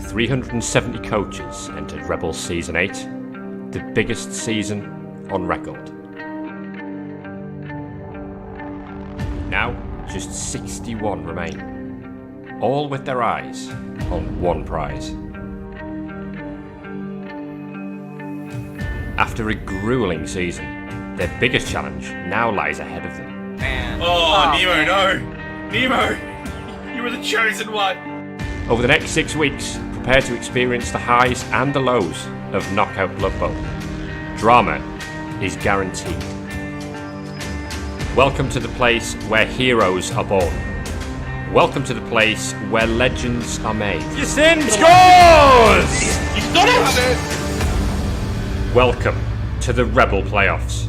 370 coaches entered Rebbl Season 8, the biggest season on record. Now, just 61 remain, all with their eyes on one prize. After a grueling season, their biggest challenge now lies ahead of them. Nemo, no! Nemo! You were the chosen one! Over the next 6 weeks, prepare to experience the highs and the lows of Knockout Blood Bowl. Drama is guaranteed. Welcome to the place where heroes are born. Welcome to the place where legends are made. Yasin scores! You've done it! Welcome to the Rebbl Playoffs.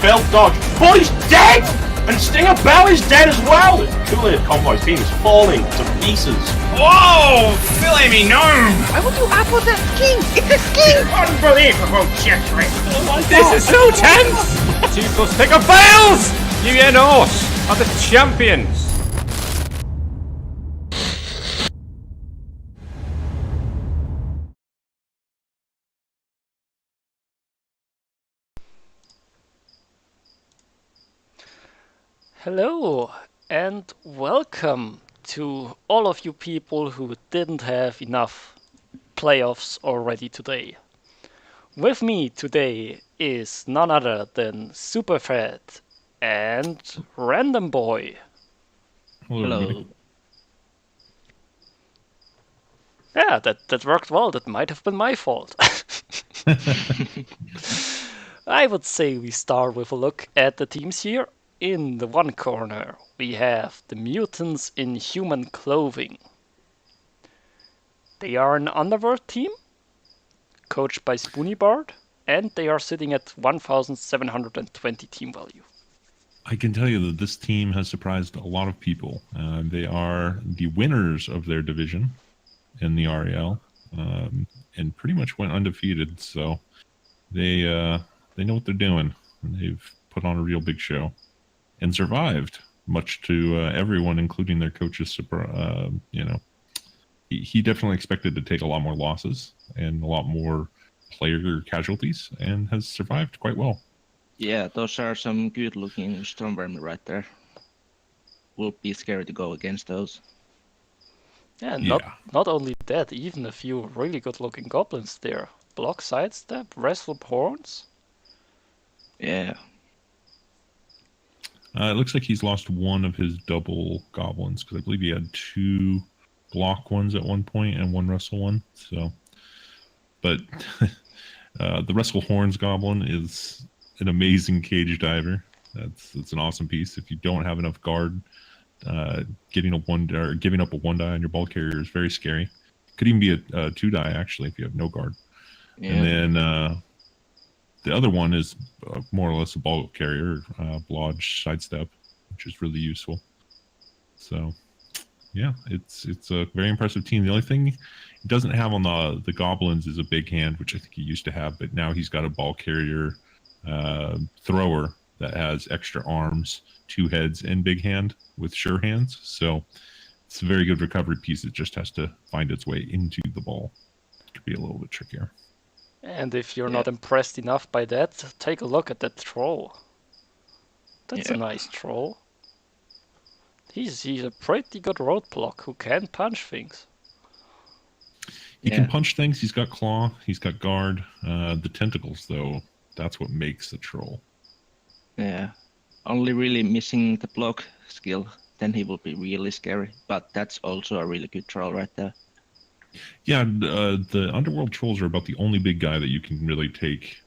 Belt dodge. Bully's dead! And Stinger Bell is dead as well! The two-layered convoy's team is falling to pieces. Whoa! Fillet me gnome! Why would you apple that skin? It's a skin! Unbelievable, Jeffrey! Oh my This God. is so tense! 2 plus pick up fails! You Norse are the champions! Hello and welcome to all of you people who didn't have enough playoffs already today. With me today is none other than Superfred and Random Boy. Hello. Yeah, that worked well. That might have been my fault. I would say we start with a look at the teams here. In the one corner, we have the Mutants in human clothing. They are an underworld team, coached by Spoony Bard, and they are sitting at 1,720 team value. I can tell you that this team has surprised a lot of people. They are the winners of their division in the REL, and pretty much went undefeated. So they know what they're doing, and they've put on a real big show. And survived, much to everyone, including their coaches. He definitely expected to take a lot more losses and a lot more player casualties, and has survived quite well. Yeah, those are some good-looking Stormvermin right there. Will be scary to go against those. Yeah, not only that, even a few really good-looking goblins there. Block, sidestep, wrestle horns. Yeah. It looks like he's lost one of his double goblins, because I believe he had 2 block ones at one point and 1 wrestle one. So, but the wrestle horns goblin is an amazing cage diver. That's an awesome piece. If you don't have enough guard, giving up a 1 die on your ball carrier is very scary. Could even be a 2 die actually if you have no guard. Yeah. And then the other one is more or less a ball carrier, blodge, sidestep, which is really useful. So, yeah, it's a very impressive team. The only thing he doesn't have on the goblins is a big hand, which I think he used to have, but now he's got a ball carrier thrower that has extra arms, 2 heads, and big hand with sure hands. So it's a very good recovery piece. It just has to find its way into the ball. It could be a little bit trickier. And if you're not impressed enough by that, take a look at that troll. That's a nice troll. He's a pretty good roadblock who can punch things. He can punch things. He's got claw. He's got guard. The tentacles, though, that's what makes the troll. Yeah. Only really missing the block skill, then he will be really scary. But that's also a really good troll right there. Yeah, the underworld trolls are about the only big guy that you can really take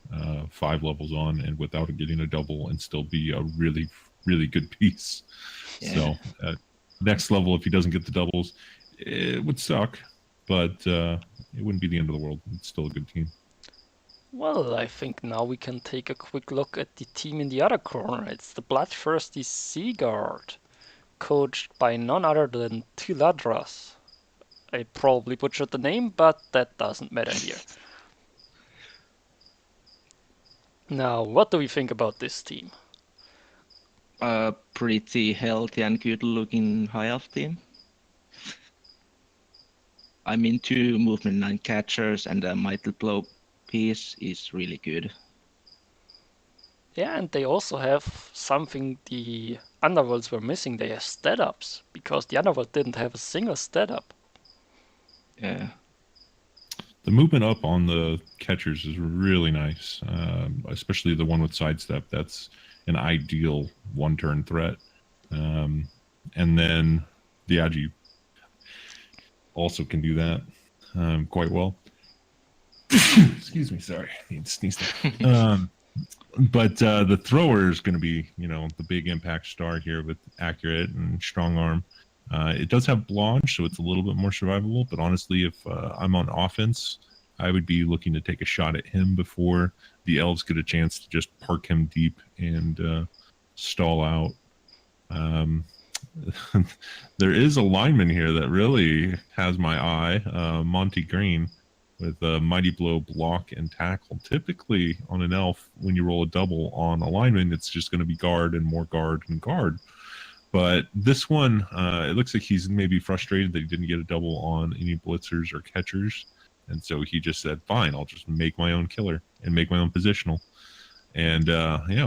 5 levels on and without getting a double and still be a really, really good piece. Yeah. So next level, if he doesn't get the doubles, it would suck, but it wouldn't be the end of the world. It's still a good team. Well, I think now we can take a quick look at the team in the other corner. It's the Bloodthirsty Sea Guard, coached by none other than Tiladras. I probably butchered the name, but that doesn't matter here. Now, what do we think about this team? A pretty healthy and good looking high elf team. I mean, 2 movement 9 catchers and a mighty blow piece is really good. Yeah, and they also have something the Underworlds were missing. They have stat ups, because the Underworld didn't have a single stat up. Yeah. The movement up on the catchers is really nice, especially the one with sidestep. That's an ideal one-turn threat. And then the Agi also can do that quite well. Excuse me, sorry. I need to sneeze there. But the thrower is going to be, the big impact star here with accurate and strong arm. It does have blanche, so it's a little bit more survivable. But honestly, if I'm on offense, I would be looking to take a shot at him before the elves get a chance to just park him deep and stall out. There is a lineman here that really has my eye, Monty Green, with a Mighty Blow, block, and tackle. Typically, on an elf, when you roll a double on a lineman, it's just going to be guard and more guard and guard. But this one, it looks like he's maybe frustrated that he didn't get a double on any blitzers or catchers. And so he just said, fine, I'll just make my own killer and make my own positional. And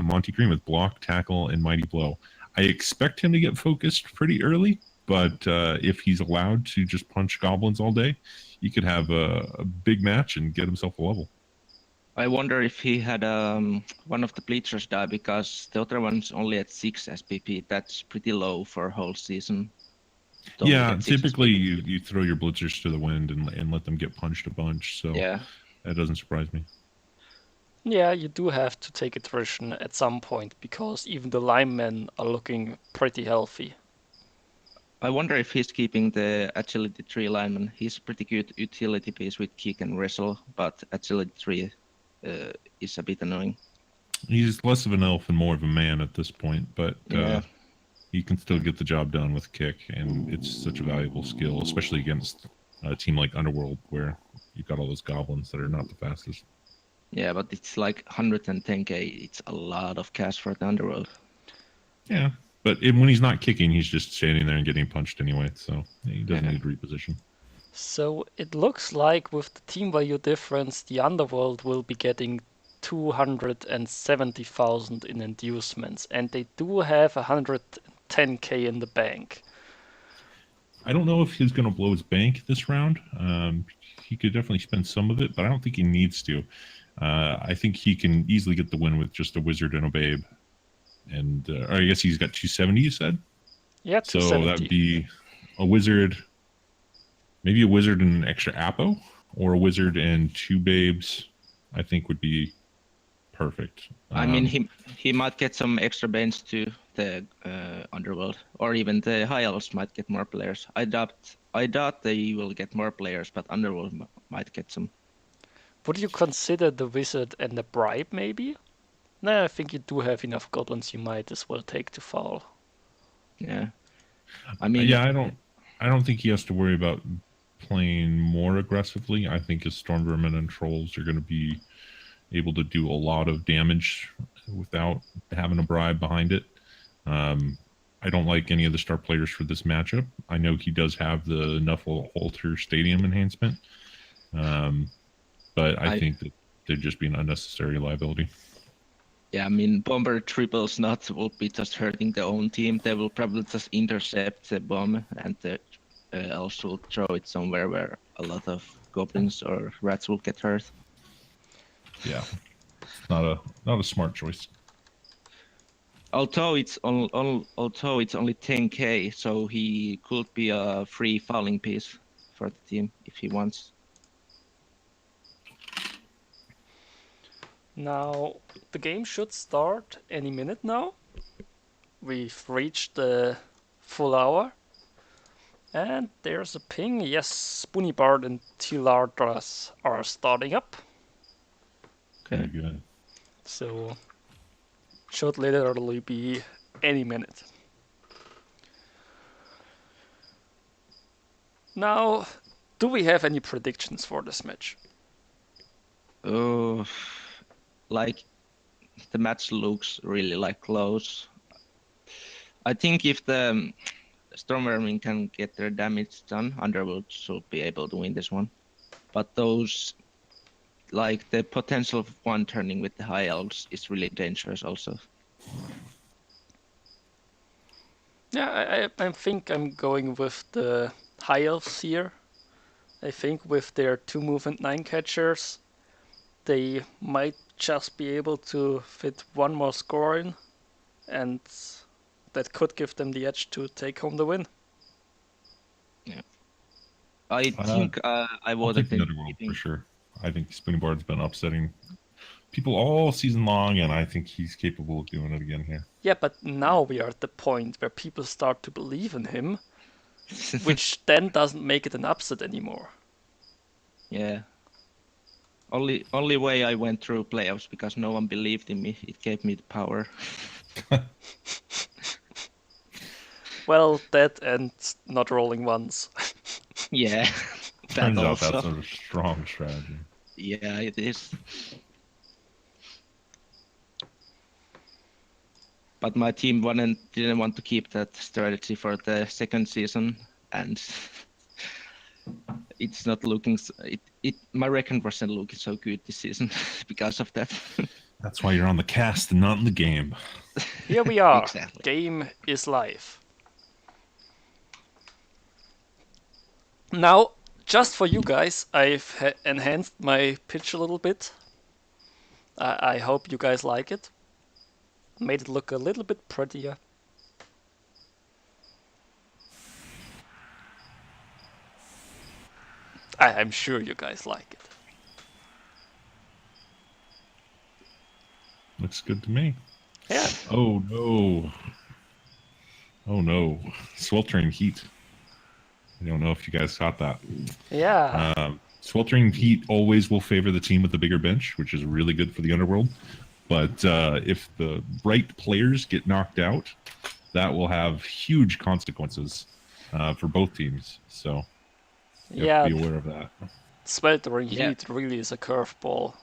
Monty Green with block, tackle, and Mighty Blow. I expect him to get focused pretty early, but if he's allowed to just punch goblins all day, he could have a big match and get himself a level. I wonder if he had one of the bleachers die, because the other one's only at 6 SPP. That's pretty low for a whole season. Yeah, typically you throw your blitzers to the wind and let them get punched a bunch, so yeah, that doesn't surprise me. Yeah, you do have to take attrition at some point, because even the linemen are looking pretty healthy. I wonder if he's keeping the agility 3 lineman. He's a pretty good utility piece with kick and wrestle, but agility 3 is a bit annoying. He's less of an elf and more of a man at this point, but he can still get the job done with kick, and it's such a valuable skill, especially against a team like Underworld, where you've got all those goblins that are not the fastest. Yeah, but it's like 110k. It's a lot of cash for the Underworld. Yeah, but when he's not kicking, he's just standing there and getting punched anyway, so he doesn't need to reposition. So it looks like with the team value difference, the Underworld will be getting 270,000 in inducements, and they do have 110k in the bank. I don't know if he's going to blow his bank this round. He could definitely spend some of it, but I don't think he needs to. I think he can easily get the win with just a wizard and a babe. And I guess he's got 270, you said? Yeah, 270. So that would be a wizard, maybe a wizard and an extra Apo, or a wizard and 2 babes, I think would be perfect. I mean, he might get some extra bench to the Underworld, or even the High Elves might get more players. I doubt they will get more players, but Underworld might get some. Would you consider the wizard and the bribe, maybe? No, I think you do have enough goblins. You might as well take to foul. Yeah, I mean, I don't think he has to worry about playing more aggressively. I think his storm vermin and trolls are going to be able to do a lot of damage without having a bribe behind it. I don't like any of the star players for this matchup. I know he does have the Nuffle Halter Stadium enhancement, but I think that they'd just be an unnecessary liability. Yeah, I mean, bomber triples not will be just hurting their own team. They will probably just intercept the bomb, and the elves will throw it somewhere where a lot of goblins or rats will get hurt. Yeah, not a smart choice. Although it's only 10k, so he could be a free fouling piece for the team if he wants. Now, the game should start any minute now. We've reached the full hour. And there's a ping. Yes, Spoony Bard and Tilardras are starting up. Very good. So should literally be any minute. Now, do we have any predictions for this match? Oh, like the match looks really like close. I think if the Stormvermin can get their damage done, Underworld should be able to win this one. But those, like the potential of one turning with the High Elves is really dangerous also. Yeah, I think I'm going with the High Elves here. I think with their 2 move and 9 catchers, they might just be able to fit one more score in, and that could give them the edge to take home the win. I think I I'll voted take the Underworld for sure. I think Spoonie Bard's been upsetting people all season long, and I think he's capable of doing it again here. Yeah, but now we are at the point where people start to believe in him, which then doesn't make it an upset anymore. Yeah. Only way I went through playoffs because no one believed in me. It gave me the power. Well, that and not rolling ones. Yeah. Turns out also. that's a strong strategy. Yeah, it is. But my team didn't want to keep that strategy for the second season, and it's not looking. My record wasn't looking so good this season because of that. That's why you're on the cast and not in the game. Here we are. Exactly. Game is live. Now, just for you guys, I've enhanced my pitch a little bit. I hope you guys like it. Made it look a little bit prettier. I'm sure you guys like it. Looks good to me. Yeah. Oh no. Oh no. Sweltering heat. I don't know if you guys caught that. Yeah. Sweltering heat always will favor the team with the bigger bench, which is really good for the Underworld. But if the right players get knocked out, that will have huge consequences for both teams. So you have to be aware of that. Sweltering heat really is a curveball.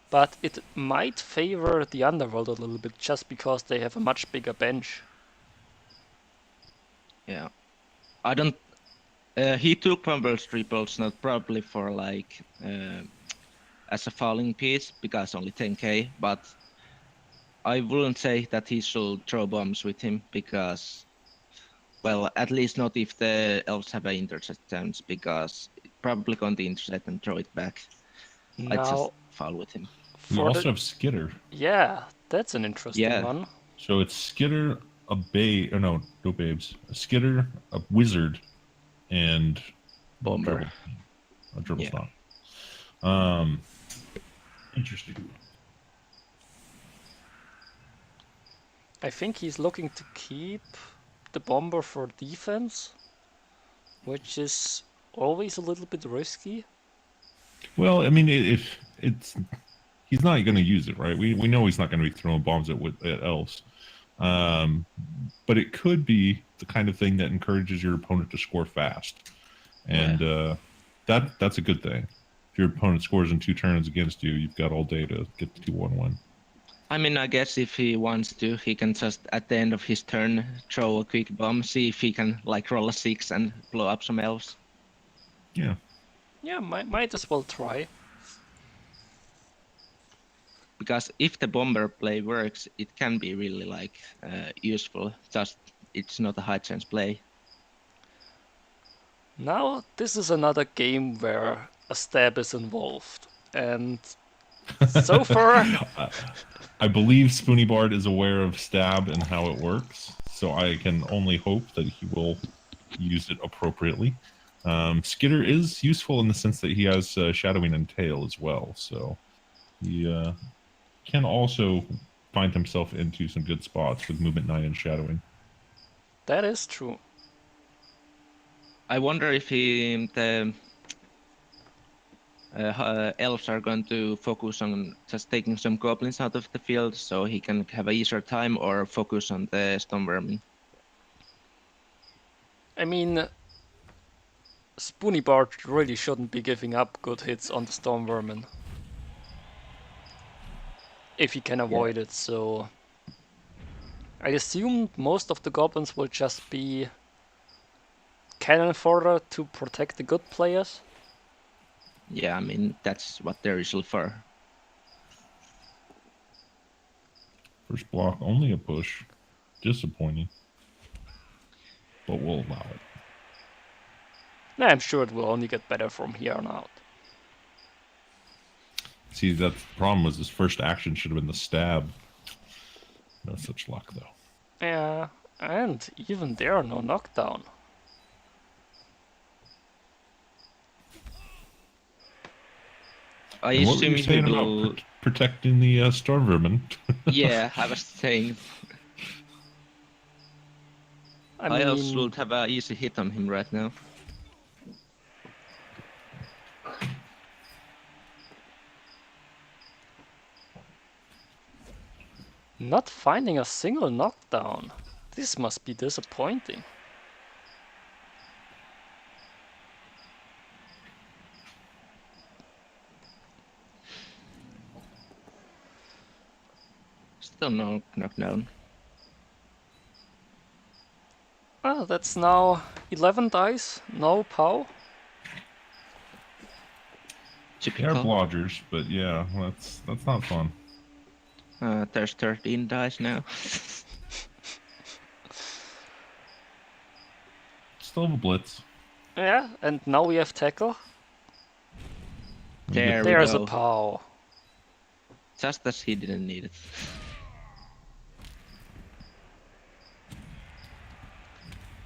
But it might favor the Underworld a little bit just because they have a much bigger bench. Yeah. I don't. He took Pumble's triples not probably for like as a falling piece because only 10k, but I wouldn't say that he should throw bombs with him because, well, at least not if the elves have an intercept chance because it's probably going to intercept and throw it back. I just fall with him. We also have Skitter. Yeah, that's an interesting one. So it's Skitter, a babe, or no babes. A Skitter, a wizard, and Bomber. A dribble stop. Interesting. I think he's looking to keep the Bomber for defense, which is always a little bit risky. Well, I mean, if it's he's not going to use it, right? We know he's not going to be throwing bombs at elves. But it could be the kind of thing that encourages your opponent to score fast. And that's a good thing. If your opponent scores in 2 turns against you, you've got all day to get the 2-1-1. I mean, I guess if he wants to, he can just, at the end of his turn, throw a quick bomb, see if he can, like, roll a 6 and blow up some elves. Yeah. Yeah, might as well try. Because if the bomber play works, it can be really, like, useful. Just, it's not a high chance play. Now, this is another game where a stab is involved. And so far... I believe Spoonie Bard is aware of stab and how it works, so I can only hope that he will use it appropriately. Skitter is useful in the sense that he has shadowing and tail as well, so he can also find himself into some good spots with movement 9 and shadowing. That is true. I wonder if elves are going to focus on just taking some goblins out of the field so he can have a easier time, or focus on the stone vermin. I mean, Spoony Bart really shouldn't be giving up good hits on the Storm Vermin. If he can avoid it, so... I assume most of the goblins will just be cannon fodder to protect the good players. Yeah, I mean, that's what they're usually for. First block, only a push. Disappointing. But we'll allow it. Nah, I'm sure it will only get better from here on out. See, that's the problem was his first action should have been the stab. No such luck, though. Yeah, and even there, no knockdown. I And what were assume you he saying will... about protecting the storm vermin? Yeah, I was saying... I also would have an easy hit on him right now. Not finding a single knockdown. This must be disappointing. Still no knockdown. Well, that's now 11 dice, no POW. They are blodgers, but yeah, that's not fun. There's 13 dice now. Still have a blitz. Yeah, and now we have tackle. There we There's go. a POW. Just as he didn't need it.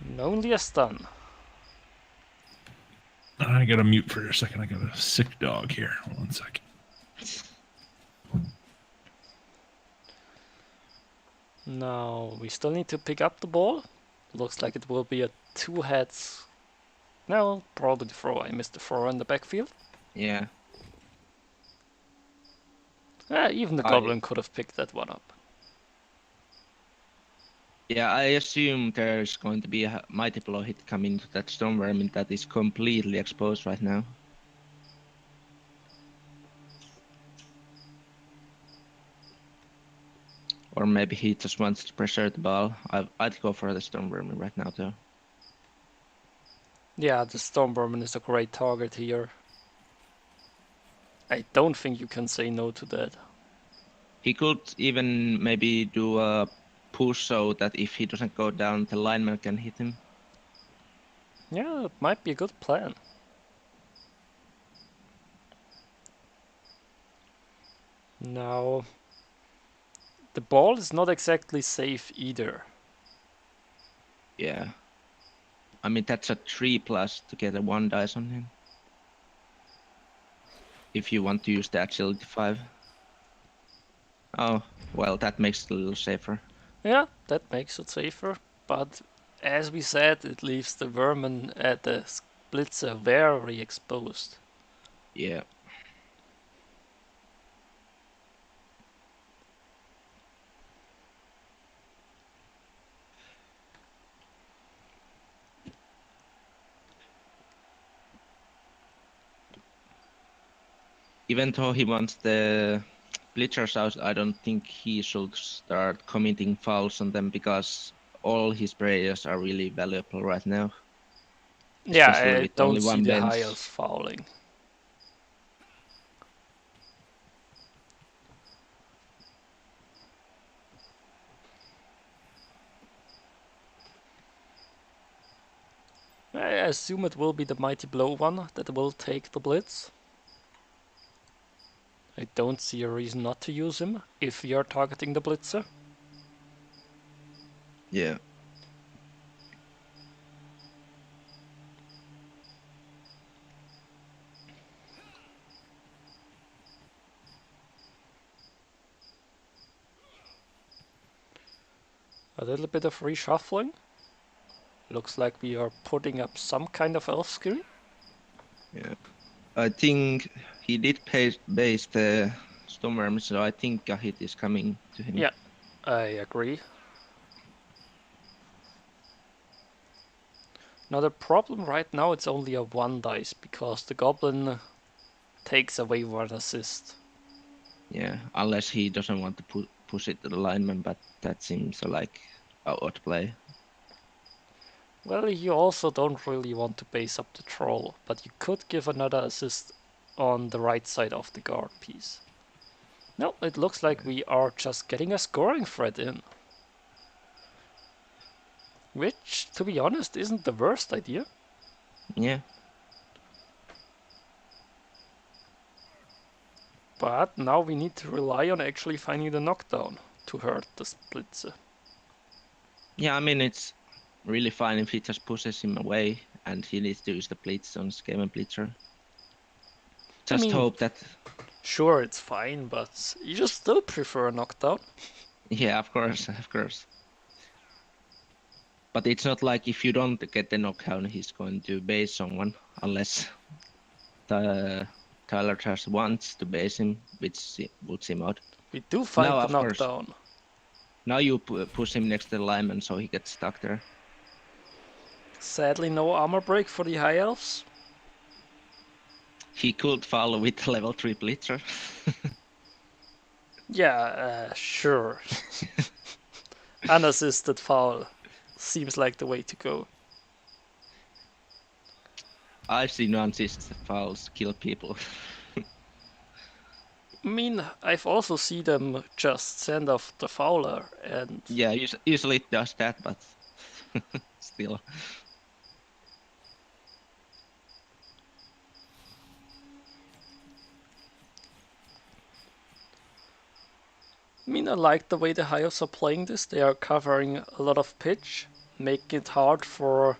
And only a stun. I gotta mute for a second. I got a sick dog here. 1 second. Now we still need to pick up the ball. Looks like it will be a two heads. No, probably the throw. I missed the throw in the backfield. Yeah. Even the goblin could have picked that one up. Yeah, I assume there's going to be a mighty blow hit coming to that stone vermin that is completely exposed right now. Or maybe he just wants to pressure the ball. I'd go for the stone vermin right now though. Yeah, the Storm Vermin is a great target here. I don't think you can say no to that. He could even maybe do a push so that if he doesn't go down, the lineman can hit him. Yeah, it might be a good plan. Now, the ball is not exactly safe either. Yeah. I mean, that's a 3+ to get a 1 dice on him. If you want to use the agility 5. Oh, well, that makes it a little safer. Yeah, that makes it safer, but as we said, it leaves the vermin at the Blitzer very exposed. Yeah. Even though he wants the Blitzers out, I don't think he should start committing fouls on them because all his prayers are really valuable right now. Yeah, Especially I with don't only see one the bench. high elves fouling. I assume it will be the Mighty Blow one that will take the Blitz. I don't see a reason not to use him if you're targeting the Blitzer. Yeah. A little bit of reshuffling. Looks like we are putting up some kind of elf screen. Yeah. I think he did base the Stormworm, so I think a hit is coming to him. Yeah, I agree. Now the problem right now, it's only a 1 dice because the goblin takes away 1 assist. Yeah, unless he doesn't want to push it to the lineman, but that seems like a odd play. Well, you also don't really want to base up the troll, but you could give another assist on the right side of the guard piece. No, it looks like we are just getting a scoring threat in. Which, to be honest, isn't the worst idea. Yeah. But now we need to rely on actually finding the knockdown to hurt the Splitzer. Yeah, I mean, it's really fine if he just pushes him away and he needs to use the Blitz on Skaven Blitzer. Just mean, hope that... Sure, it's fine, but you just still prefer a knockdown. Yeah, of course. But it's not like if you don't get the knockdown, he's going to base someone, unless Tyler just wants to base him, which would seem odd. We do find No, the of course. knockdown. Now you push him next to the lineman, so he gets stuck there. Sadly, no armor break for the High Elves. He could follow with level 3 Blitzer. Yeah, sure. Unassisted foul seems like the way to go. I've seen unassisted fouls kill people. I mean, I've also seen them just send off the fouler and... Yeah, usually it does that, but still. I mean, I like the way the High Elves are playing this. They are covering a lot of pitch, making it hard for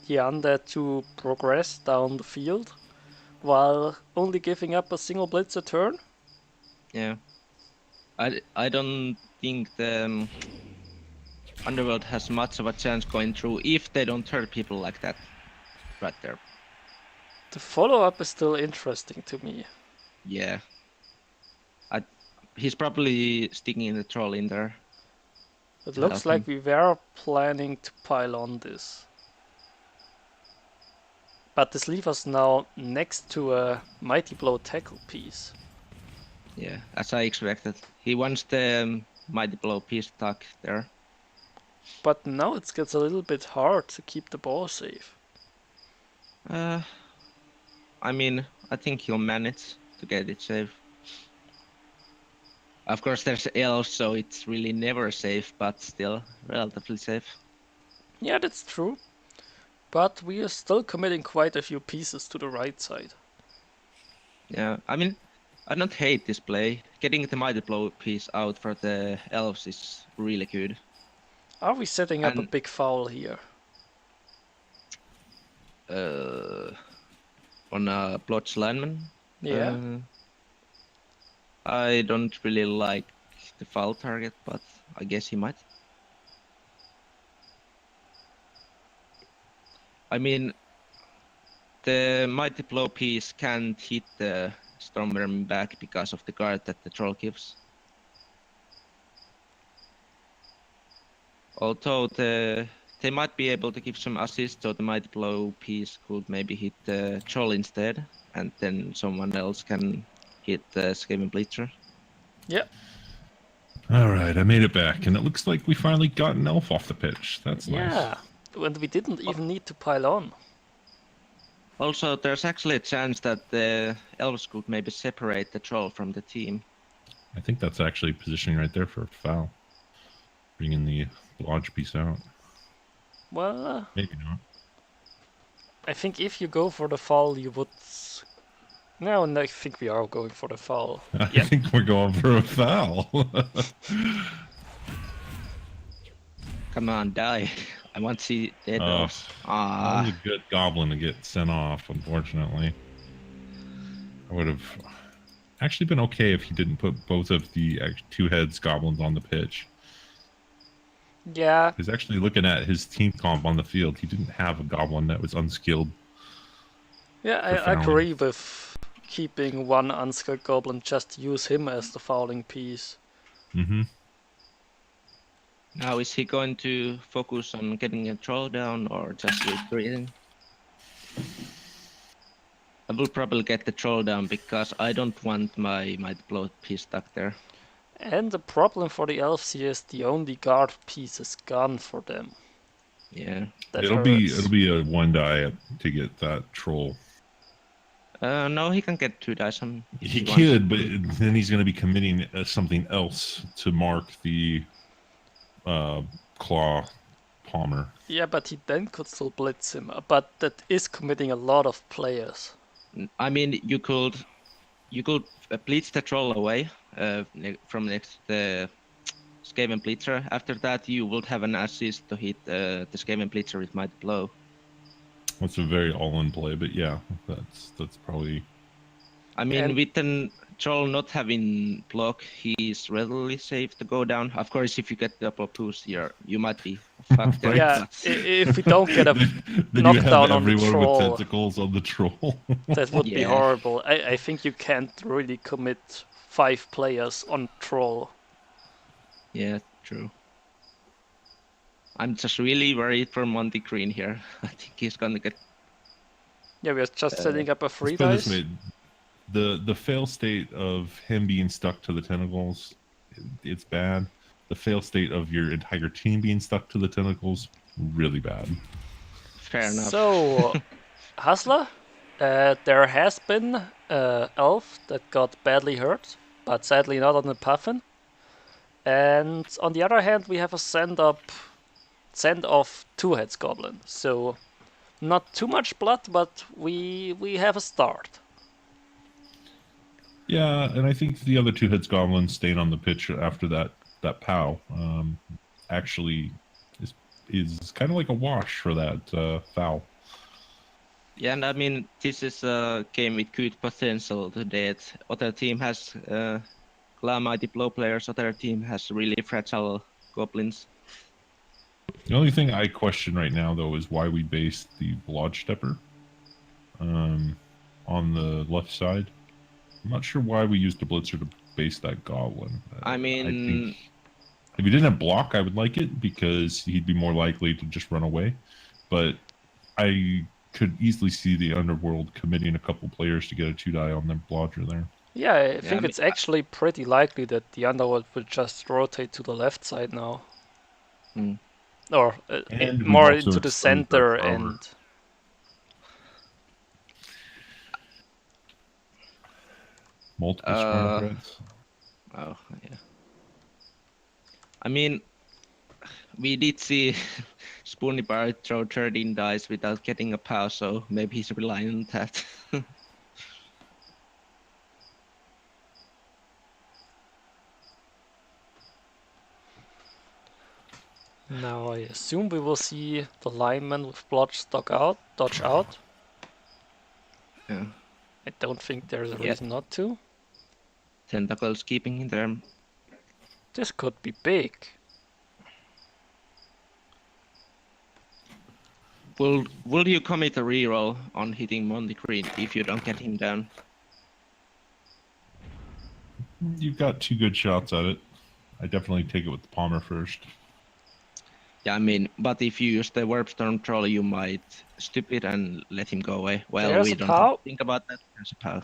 the undead to progress down the field, while only giving up a single blitz a turn. Yeah. I don't think the Underworld has much of a chance going through if they don't hurt people like that right there. The follow-up is still interesting to me. Yeah. He's probably sticking in the troll in there. It looks like we were planning to pile on this. But this leaves us now next to a Mighty Blow tackle piece. Yeah, as I expected. He wants the Mighty Blow piece stuck there. But now it gets a little bit hard to keep the ball safe. I mean, I think he'll manage to get it safe. Of course, there's elves, so it's really never safe, but still relatively safe. Yeah, that's true. But we are still committing quite a few pieces to the right side. Yeah, I mean, I don't hate this play. Getting the Mighty Blow piece out for the elves is really good. Are we setting up a big foul here? On a Blotch lineman? Yeah. I don't really like the foul target, but I guess he might. I mean, the Mighty Blow piece can't hit the Stormworm back because of the guard that the troll gives. Although they might be able to give some assist, so the Mighty Blow piece could maybe hit the troll instead, and then someone else can hit the Skaven Blitzer. Yep. Alright, I made it back, and it looks like we finally got an elf off the pitch. That's nice. Yeah, and we didn't even need to pile on. Also, there's actually a chance that the elves could maybe separate the troll from the team. I think that's actually positioning right there for a foul. Bringing the lodge piece out. Well, maybe not. I think if you go for the foul, you would... No, I think we are going for the foul. I think we're going for a foul. Come on, die. I want to see dead elves. That was a good goblin to get sent off, unfortunately. I would have actually been okay if he didn't put both of the two heads goblins on the pitch. Yeah. He's actually looking at his team comp on the field. He didn't have a goblin that was unskilled. Yeah, I agree with keeping one unskilled goblin just to use him as the fouling piece. Mm-hmm. Now, is he going to focus on getting a troll down or just retreating? I will probably get the troll down because I don't want my blood piece stuck there. And the problem for the elves here is the only guard piece is gone for them. Yeah. It'll be a 1 die to get that troll. No, he can get 2 dice on. He could, but then he's going to be committing something else to mark the claw palmer. Yeah, but he then could still blitz him. But that is committing a lot of players. I mean, you could blitz the troll away from next the Skaven Blitzer. After that, you would have an assist to hit the Skaven Blitzer with Mighty Blow. That's a very all-in play, but yeah, that's probably. I mean, with the troll not having block, he's readily safe to go down. Of course, if you get double boost here, you might be fucked there. Yeah, if we don't get a then knockdown you have on the everyone troll, with tentacles on the troll. that would be Yeah. horrible. I think you can't really commit 5 players on troll. Yeah, true. I'm just really worried for Monty Green here. I think he's gonna get. Yeah, we're just setting up a free Let's put it this dice. way, the fail state of him being stuck to the tentacles, it's bad. The fail state of your entire team being stuck to the tentacles, really bad. Fair enough. So, Hustler, there has been an elf that got badly hurt, but sadly not on the puffin. And on the other hand, we have a send off 2-heads goblin. So, not too much blood, but we have a start. Yeah, and I think the other 2 heads goblins staying on the pitch after that POW actually is kind of like a wash for that foul. Yeah, and I mean, this is a game with good potential today. Other team has Claw Mighty Blow players, other team has really fragile goblins. The only thing I question right now, though, is why we based the Blodge Stepper on the left side. I'm not sure why we used the Blitzer to base that goblin. I mean, think if he didn't have block, I would like it because he'd be more likely to just run away. But I could easily see the Underworld committing a couple players to get a 2-die on their Blodger there. Yeah, I think it's actually pretty likely that the Underworld will just rotate to the left side now. Or And we've more also into the extended center our power. and... Multiple spiral threads. oh yeah. I mean, we did see Spoony Bar throw 13 dice without getting a POW, so maybe he's relying on that. Now I assume we will see the lineman with Blodge dodge out. Yeah. I don't think there's a Yeah. reason not to. Tentacles keeping in there. This could be big. Will you commit a reroll on hitting Monty Green if you don't get him down? You've got 2 good shots at it. I definitely take it with the Palmer first. Yeah, I mean, but if you use the Warpstorm Troll, you might stop it and let him go away. Well, There's we a don't POW. have to think about that. There's a POW.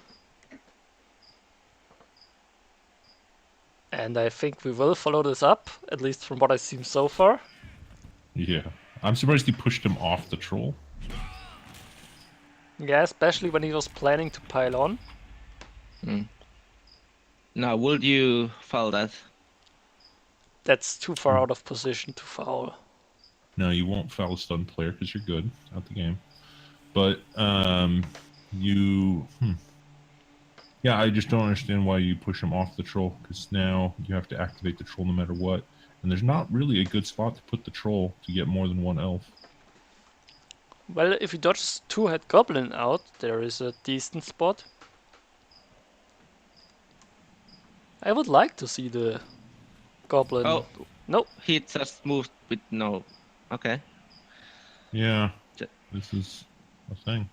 And I think we will follow this up, at least from what I've seen so far. Yeah. I'm surprised he pushed him off the troll. Yeah, especially when he was planning to pile on. Now, would you foul that? That's too far out of position to foul. No, you won't foul a stun player because you're good out the game. But yeah, I just don't understand why you push him off the troll, because now you have to activate the troll no matter what. And there's not really a good spot to put the troll to get more than 1 elf. Well, if you dodge 2-head goblin out, there is a decent spot. I would like to see the goblin. Oh, no. he just moved with no. Okay. Yeah, J- this is a thing.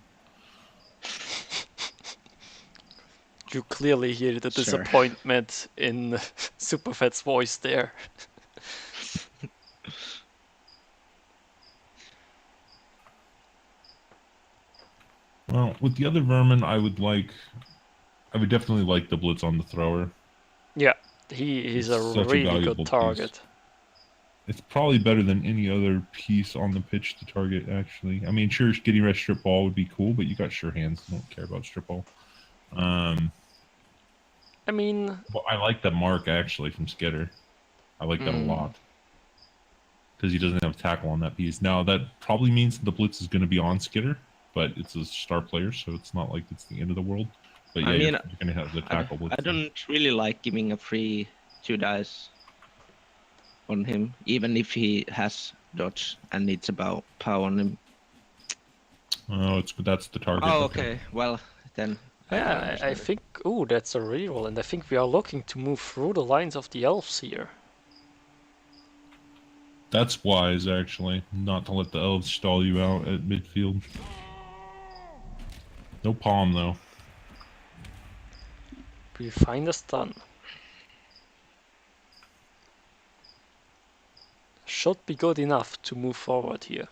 You clearly hear the Sure. disappointment in Superfat's voice there. Well, with the other vermin, I would definitely like the blitz on the thrower. Yeah, he's a It's such a really valuable good piece. target. It's probably better than any other piece on the pitch to target, actually. I mean, sure, getting red strip ball would be cool, but you got sure hands. Don't care about strip ball. I mean, Well, I like the mark, actually, from Skitter. I like that a lot. Because he doesn't have tackle on that piece. Now, that probably means the blitz is going to be on Skitter, but it's a star player, so it's not like it's the end of the world. But yeah, I mean, you're going to have the tackle blitz. I don't really like giving a free 2 dice on him, even if he has dodge and needs about power on him. Oh, that's the target. Oh, okay. Well, then. yeah, I think. Ooh, that's a reroll, and I think we are looking to move through the lines of the elves here. That's wise, actually, not to let the elves stall you out at midfield. No palm, though. We find a stun. Should be good enough to move forward here.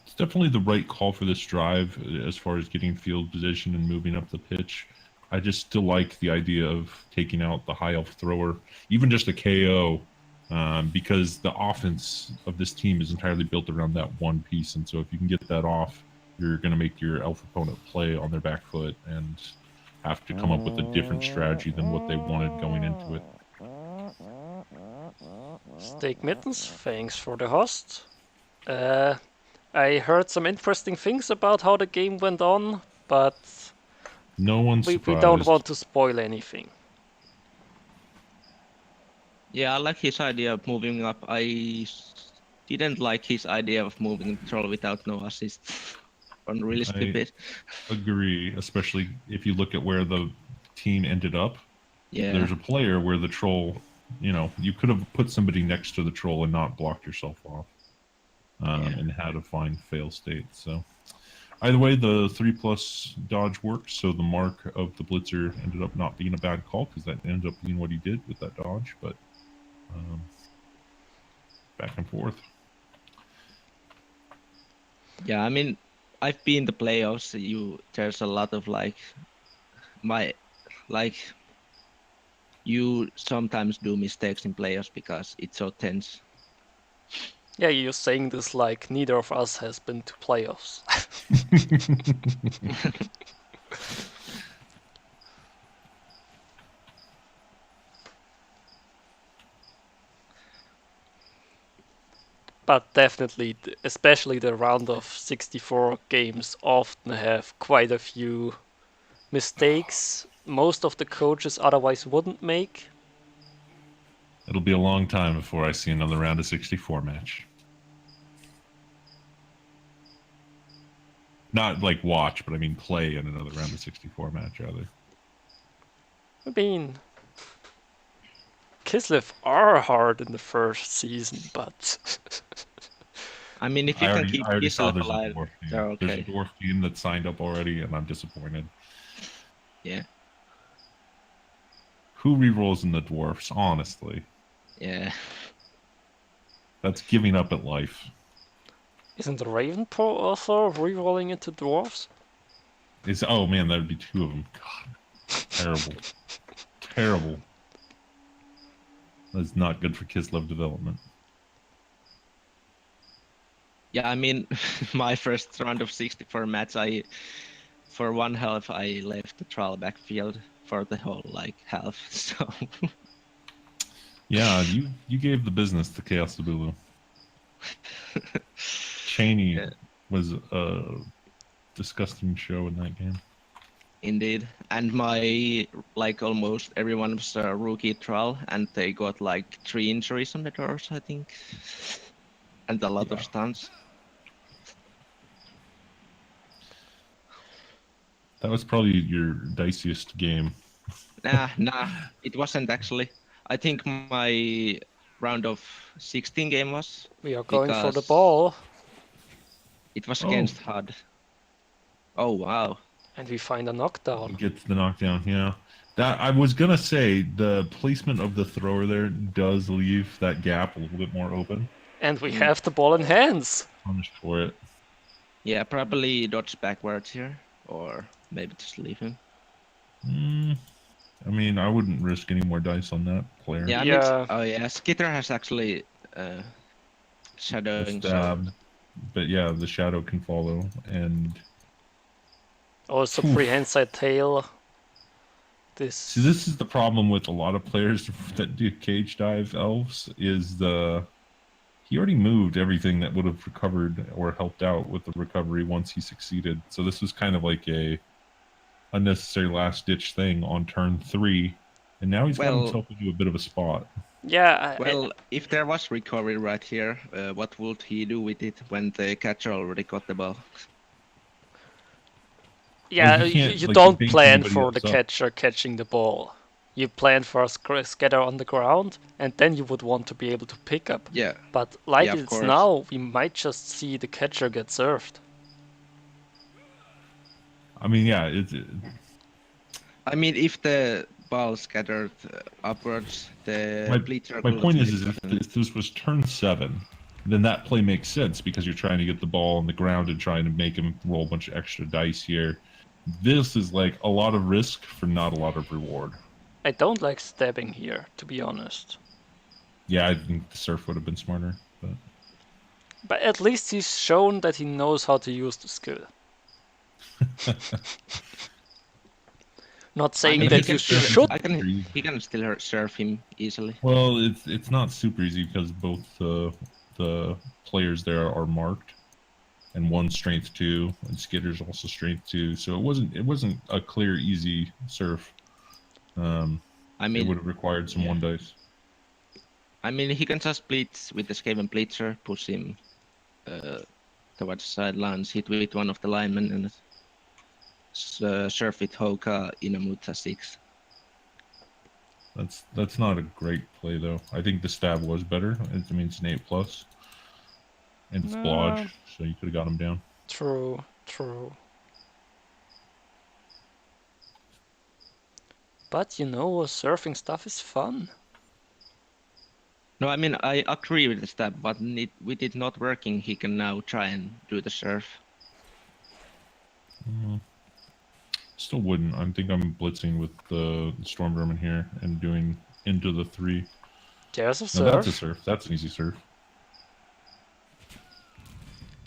It's definitely the right call for this drive as far as getting field position and moving up the pitch. I just still like the idea of taking out the high elf thrower, even just a KO, because the offense of this team is entirely built around that one piece. And so if you can get that off, you're going to make your elf opponent play on their back foot and have to come up with a different strategy than what they wanted going into it. Steak Mittens, thanks for the host. I heard some interesting things about how the game went on, but No one's we surprised. don't want to spoil anything. Yeah, I like his idea of moving up. I didn't like his idea of moving the troll without no assist. One really stupid. Agree, especially if you look at where the team ended up. Yeah. There's a player where the troll, you could have put somebody next to the troll and not blocked yourself off, and had a fine fail state. So either way, the 3+ dodge worked. So the mark of the blitzer ended up not being a bad call because that ended up being what he did with that dodge. But back and forth. Yeah, I mean, I've been in the playoffs. There's a lot of you sometimes do mistakes in playoffs because it's so tense. Yeah, you're saying this like neither of us has been to playoffs. But definitely, especially the round of 64 games often have quite a few mistakes most of the coaches otherwise wouldn't make. It'll be a long time before I see another round of 64 match. Not like watch, but I mean play in another round of 64 match, rather. I mean, Kislev are hard in the first season, but I mean, if you can keep I already saw Kislev there's alive, a dwarf team. they're okay. There's a dwarf team that signed up already, and I'm disappointed. Yeah. Who rerolls in the dwarfs, honestly? Yeah. That's giving up at life. isn't the Raven Pro also rerolling into dwarves? Oh man, that would be 2 of them. God, terrible. Terrible. That's not good for Kislev development. Yeah, I mean, my first round of 64 match, for one half, I left the trial backfield for the whole half. So. Yeah, you gave the business to Chaos Sabulu. Cheney was a disgusting show in that game. Indeed, and my almost everyone was a rookie trial, and they got 3 injuries on the doors, I think, and a lot of stuns. That was probably your diciest game. Nah, it wasn't actually. I think my round of 16 game was. We are going for the ball. It was against HUD. Oh wow. And we find a knockdown. Gets the knockdown, yeah. That I was gonna say the placement of the thrower there does leave that gap a little bit more open. And we have the ball in hands. Punished for it. Yeah, probably dodge backwards here, or maybe just leave him. I mean, I wouldn't risk any more dice on that player. Yeah, Yeah. oh yeah, Skitter has actually shadowing. Stab. But yeah, the shadow can follow, and Also free handside tail. This. see, this is the problem with a lot of players that do cage dive elves is he already moved everything that would have recovered or helped out with the recovery once he succeeded. So this was kind of like a unnecessary last ditch thing on turn 3, and now he's got himself into a bit of a spot. Yeah. Well, if there was recovery right here, what would he do with it when the catcher already got the ball? Yeah, Well, you can't, you like, don't bait plan anybody for else the up. catcher catching the ball. You plan for a scatter on the ground, and then you would want to be able to pick up. Yeah. But like Yeah, of it's course. now, we might just see the catcher get served. I mean, yeah, I mean, if the ball scattered upwards, the bleacher. my point is bullet if this was turn 7, then that play makes sense because you're trying to get the ball on the ground and trying to make him roll a bunch of extra dice here. This is like a lot of risk for not a lot of reward. I don't like stabbing here, to be honest. Yeah, I think the surf would have been smarter, but But at least he's shown that he knows how to use the skill. Not saying mean, that he you can still- should. he can still serve him easily. well, it's not super easy because both the players there are marked, and one's strength 2, and Skitter's also strength 2. So it wasn't a clear easy surf. I It mean, would have required some 1 dice. I mean, he can just blitz with the Skaven Blitzer, push him towards the sidelines, hit with one of the linemen, and surf with Hoka in a Muta 6. That's not a great play though. I think the stab was better. I mean, it's an 8+, and it's No. blodge, so you could have got him down. True, true. But you know, surfing stuff is fun. No, I mean, I agree with the stab, but with it not working, he can now try and do the surf. Still wouldn't. I think I'm blitzing with the Storm Vermin here and doing into the 3. There's a No, that's a surf. surf. That's an easy surf.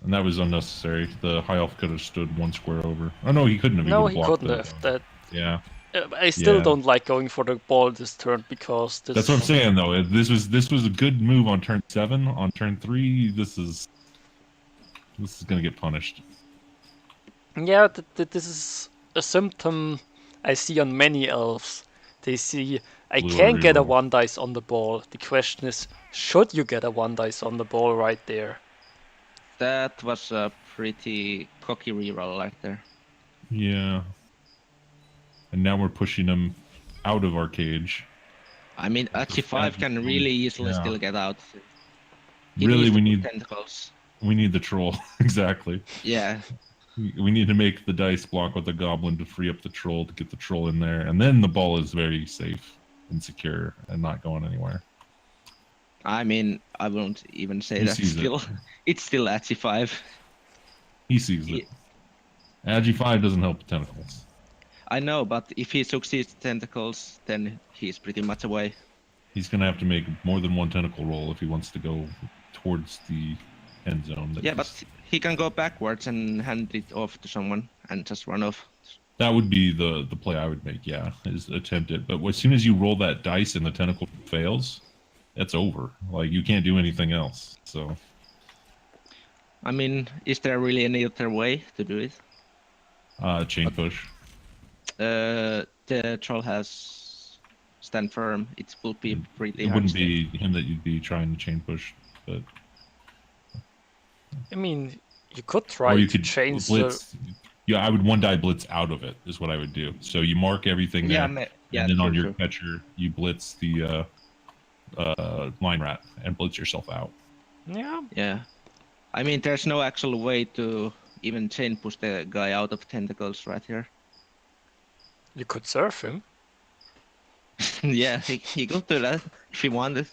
And that was unnecessary. The High Elf could have stood 1 square over. Oh no, he couldn't have. No, would've he blocked couldn't it. have. That Yeah, I still Yeah. don't like going for the ball this turn because this. that's what I'm saying though. This was a good move on turn 7. On turn 3, this is gonna get punished. Yeah, this is a symptom I see on many elves. They see I Blue can get a reroll. 1 dice on the ball. The question is, should you get a 1 dice on the ball right there? That was a pretty cocky reroll right there. Yeah. And now we're pushing him out of our cage. I mean, H5 can really easily Yeah. still get out. He Really, needs we to need put tentacles. the troll. Exactly. Yeah, We need to make the dice block with the goblin to free up the troll to get the troll in there, and then the ball is very safe and secure and not going anywhere. I mean, I won't even say He that sees it. still. It's still H5. He sees it. Agi5 doesn't help with tentacles. I know, but if he succeeds tentacles, then he's pretty much away. He's gonna have to make more than 1 tentacle roll if he wants to go towards the end zone. that Yeah, he's- but he can go backwards and hand it off to someone and just run off. that would be the play I would make. Yeah, is attempt it. But as soon as you roll that dice and the tentacle fails, it's over. Like you can't do anything else. So I mean, is there really any other way to do it? chain push. The troll has stand firm. It will be pretty It hard. wouldn't be him that you'd be trying to chain push, but I mean, you could try or you to could change blitz. Yeah, I would 1 die blitz out of it. Is what I would do. So you mark everything there, Yeah, and then on true, your true. catcher you blitz the line rat and blitz yourself out. Yeah, Yeah. I mean, there's no actual way to even chain push the guy out of tentacles right here. You could surf him. Yeah, he could do that if he wanted.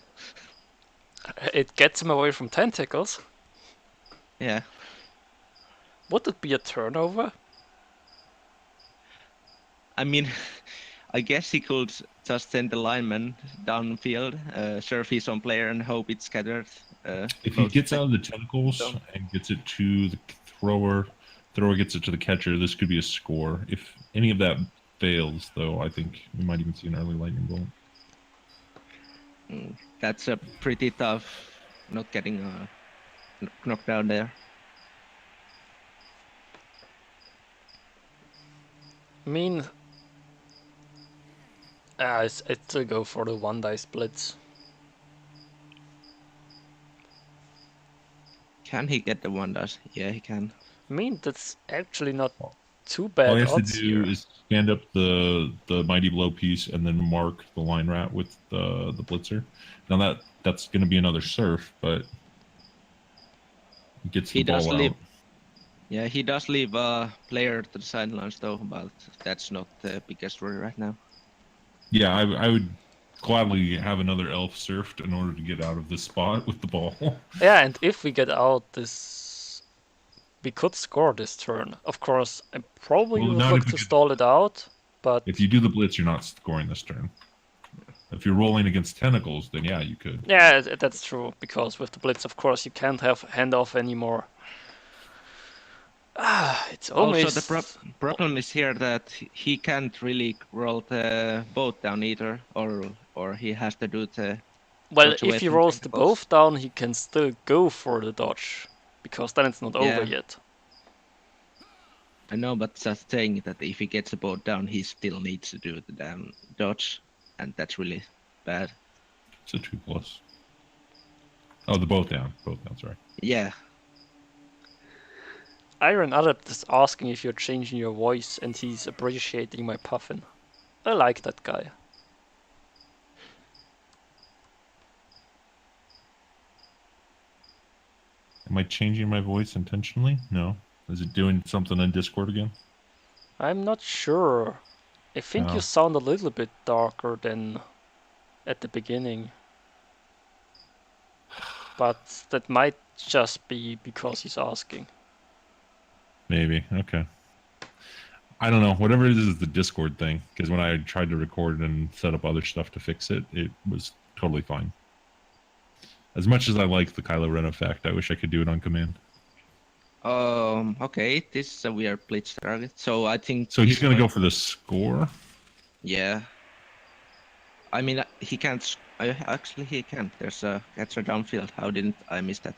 It gets him away from tentacles. Yeah. Would it be a turnover? I mean, I guess he could just send the lineman downfield, surf his own player, and hope it's scattered. If he gets out of the tentacles and gets it to the thrower gets it to the catcher, this could be a score. If any of that fails, though, I think we might even see an early lightning bolt. That's a pretty tough, not getting knocked down there. I mean, I still go for the 1 dice blitz. Can he get the 1 dice? Yeah, he can. I mean, that's actually not too All bad he has to odds do here. is stand up the mighty blow piece and then mark the line rat with the blitzer. Now that's going to be another surf, but he gets the He does ball leave. out. Yeah, he does leave a player to the sidelines though, but that's not the biggest worry right now. Yeah, I would gladly have another elf surfed in order to get out of this spot with the ball. Yeah, and if we get out this, we could score this turn. Of course, I probably Well, would not look if we to could- stall it out, but If you do the blitz, you're not scoring this turn. If you're rolling against tentacles, then yeah, you could. yeah, that's true, because with the blitz, of course, you can't have handoff anymore. It's always... Also, the problem is here that he can't really roll the boat down either, or he has to do the. Well, dodge away if he from rolls the tentacles. both down, he can still go for the dodge, because then it's not over Yeah. yet. I know, but just saying that if he gets the boat down, he still needs to do the damn dodge, and that's really bad. It's a 2+. Oh, the both down. Sorry. Yeah. Iron Adept is asking if you're changing your voice, and he's appreciating my puffin. I like that guy. Am I changing my voice intentionally? No. Is it doing something in Discord again? I'm not sure. I think Oh. you sound a little bit darker than at the beginning. But that might just be because he's asking. Maybe. Okay. I don't know. Whatever it is the Discord thing. Because when I tried to record and set up other stuff to fix it, it was totally fine. As much as I like the Kylo Ren effect, I wish I could do it on command. Okay, this is a weird blitz target. So I think. So he's going to go for the score. Yeah. I mean, he can't. Actually, he can. There's a catcher downfield. How didn't I miss that?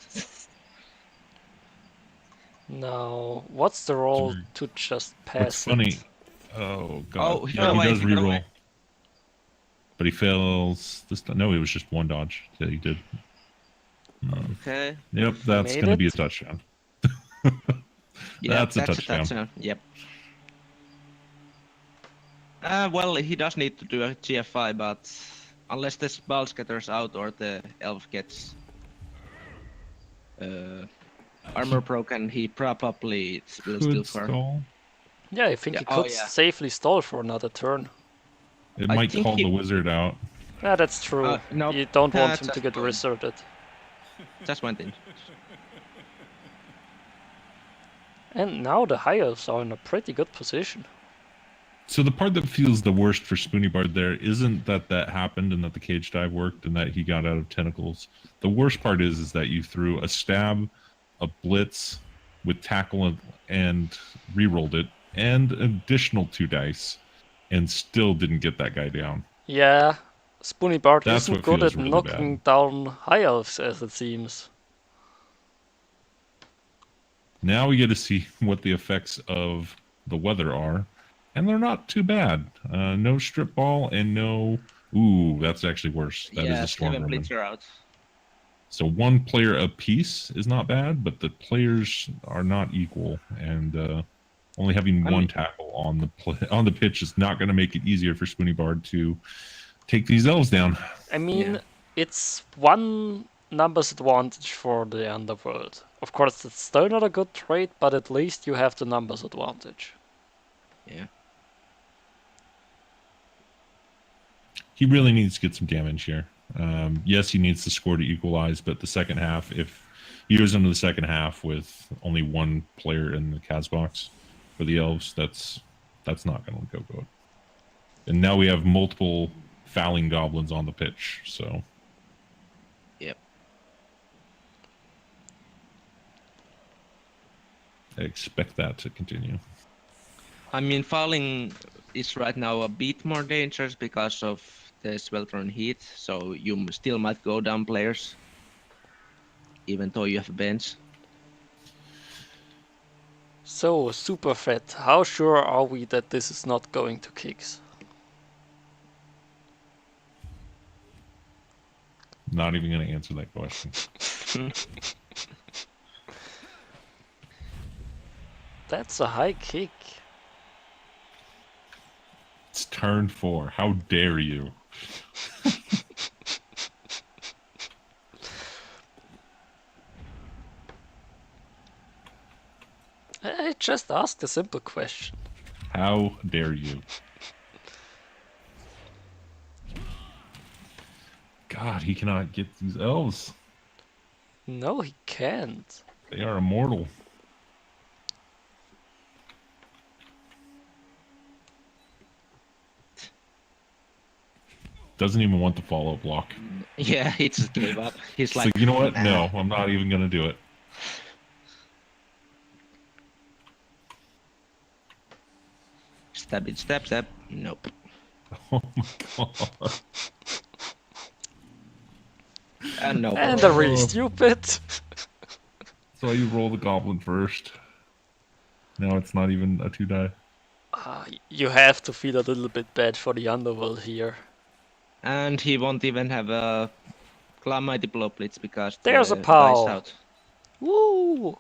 Now, what's the roll Sorry. to just What's pass funny? it? Oh god. Oh, he yeah, got he away, does he got reroll. away. But he fails this time. No, it was just one dodge that he did. Okay. Yep, that's Made going to be a it. touchdown. Yeah, That's a touchdown. Yep. Well, he does need to do a GFI, but unless the ball scatters out or the elf gets armor broken, he probably will still Could farm. stall. Yeah, I think Yeah, he oh, could yeah. safely stall for another turn. It I might think call he- the wizard out. Yeah, that's true. No, You don't want him just to get going. resorted. Just went in. And now the high elves are in a pretty good position. So the part that feels the worst for Spoony Bard there isn't that happened and that the cage dive worked and that he got out of tentacles. The worst part is that you threw a stab, a blitz with tackle and re-rolled it, and additional 2 dice, and still didn't get that guy down. Yeah, Spoony Bard That's isn't what good feels at really knocking down high elves, as it seems. Now we get to see what the effects of the weather are, and they're not too bad. No strip ball and no... Ooh, that's actually worse. That is Yeah, a storm 7 Roman. blitzer out. So 1 player apiece is not bad, but the players are not equal, and only having one tackle on the pitch is not going to make it easier for Spoony Bard to take these elves down. I mean, Yeah. it's one numbers advantage for the underworld. Of course, it's still not a good trade, but at least you have the numbers advantage. Yeah. He really needs to get some damage here. Yes, he needs the score to equalize, but the second half, if he goes into the second half with only one player in the Cas box for the Elves, that's not going to go good. And now we have multiple fouling goblins on the pitch, so... Yep. I expect that to continue. I mean, fouling is right now a bit more dangerous because of the Sweltron heat, so you still might go down players, even though you have a bench. So, Superfett, how sure are we that this is not going to kicks? Not even going to answer that question. That's a high kick. It's turn 4. How dare you? I just asked a simple question. How dare you? God, he cannot get these elves. No, he can't. They are immortal. Doesn't even want the follow-up block. Yeah, he just gave up. He's It's like, like, you know what? "Nah." No, I'm not even going to do it. Stab it, stab, stab. Nope. Oh my god. No. And a really stupid. So you roll the goblin first. Now it's not even a 2-die. You have to feel a little bit bad for the Underworld here. And he won't even have a Mighty Blow Blitz because There's a the pow. dice out. Woo!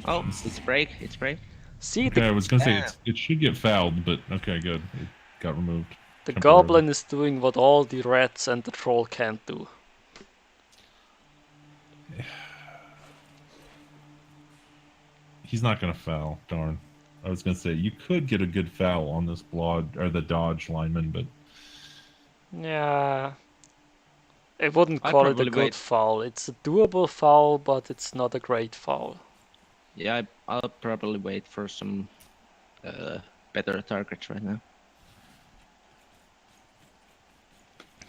Oh, it's break, it's break. See, Okay, I was going to say, Yeah. it should get fouled, but okay, good. It got removed. the temporarily. Goblin is doing what all the rats and the Troll can't do. He's not going to foul, darn. I was going to say, you could get a good foul on this the dodge lineman, but Yeah. I wouldn't I'd call it a probably good wait. foul. It's a doable foul, but it's not a great foul. Yeah, I'll probably wait for some better targets right now.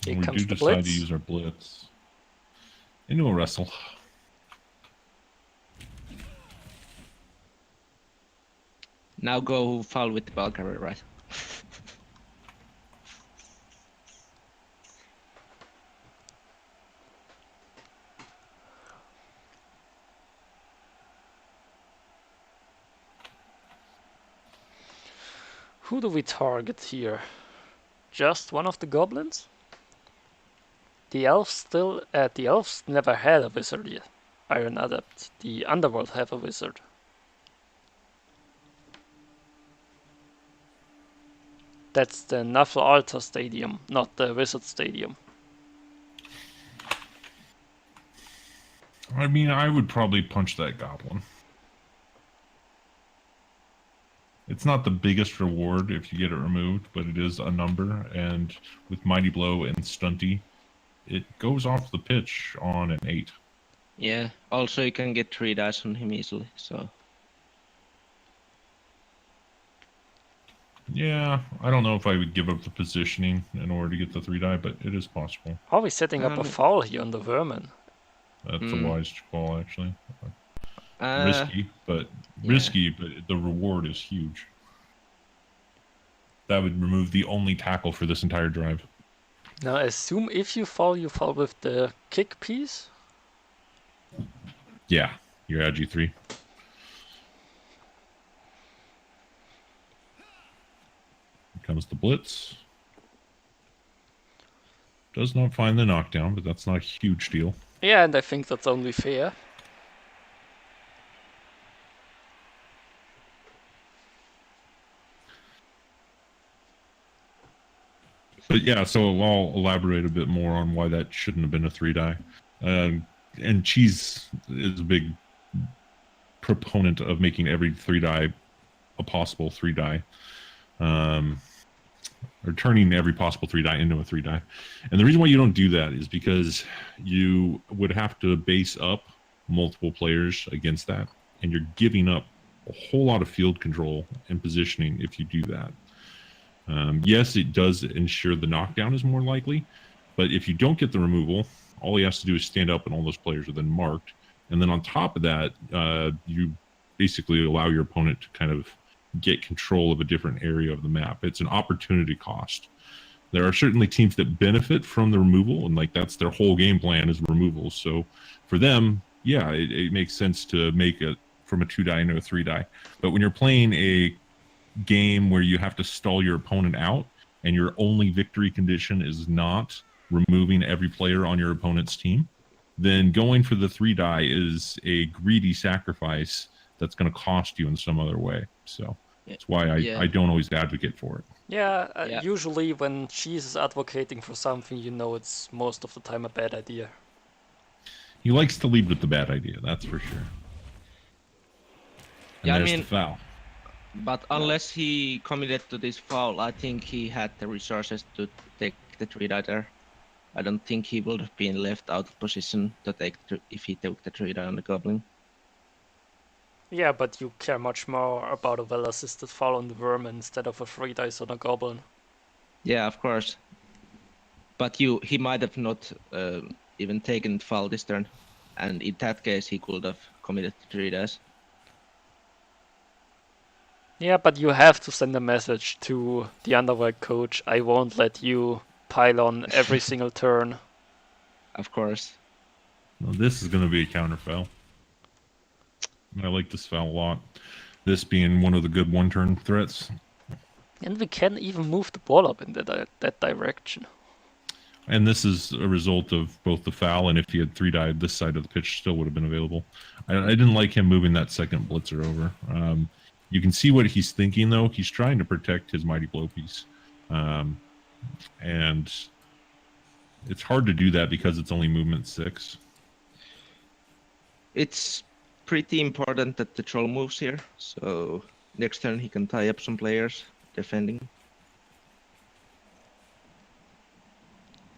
Here we comes do the decide blitz. to use our blitz. Into a wrestle. Now go foul with the Valkyrie, right? Who do we target here? Just one of the goblins? The elves never had a wizard yet. Iron Adept. The Underworld have a wizard. That's the Nuffle Altar Stadium, not the Wizard Stadium. I mean, I would probably punch that goblin. It's not the biggest reward if you get it removed, but it is a number, and with Mighty Blow and Stunty, it goes off the pitch on an 8. Yeah, also you can get 3 dice on him easily, so... Yeah, I don't know if I would give up the positioning in order to get the 3-die, but it is possible. Are we setting up a foul here on the Vermin? That's a wise call, actually. Uh, Risky, but the reward is huge. That would remove the only tackle for this entire drive. Now assume if you foul with the kick piece. Yeah, your Agi 3. Here comes the blitz. Does not find the knockdown, but that's not a huge deal. Yeah, and I think that's only fair. But yeah, so I'll elaborate a bit more on why that shouldn't have been a 3-die. and Cheese is a big proponent of making every 3-die a possible 3-die, or turning every possible 3-die into a 3-die. And the reason why you don't do that is because you would have to base up multiple players against that, and you're giving up a whole lot of field control and positioning if you do that. Yes, it does ensure the knockdown is more likely, but if you don't get the removal, all he has to do is stand up and all those players are then marked. And then on top of that, you basically allow your opponent to kind of get control of a different area of the map. It's an opportunity cost. There are certainly teams that benefit from the removal, and like that's their whole game plan is removals. So for them, yeah, it makes sense to make it from a 2-die into a 3-die. But when you're playing a game where you have to stall your opponent out and your only victory condition is not removing every player on your opponent's team, then going for the 3-die is a greedy sacrifice that's going to cost you in some other way. So that's why I don't always advocate for it. Yeah, usually when Cheese is advocating for something, it's most of the time a bad idea. He likes to lead with the bad idea, that's for sure. And Yeah, there's the foul. But unless he committed to this foul, I think he had the resources to take the 3-die there. I don't think he would have been left out of position to take if he took the 3-die on the Goblin. Yeah, but you care much more about a well-assisted foul on the Vermin instead of a 3-dice on a Goblin. Yeah, of course. But he might have not even taken foul this turn, and in that case he could have committed to 3-dice. Yeah, but you have to send a message to the Underworld coach. I won't let you pile on every single turn. Of course. Well, this is going to be a counter foul. I like this foul a lot. This being one of the good one-turn threats. And we can even move the ball up in that direction. And this is a result of both the foul and if he had 3-died, this side of the pitch still would have been available. I didn't like him moving that second blitzer over. You can see what he's thinking, though. He's trying to protect his Mighty Blow piece. And it's hard to do that because it's only movement 6. It's pretty important that the troll moves here, so next turn he can tie up some players defending.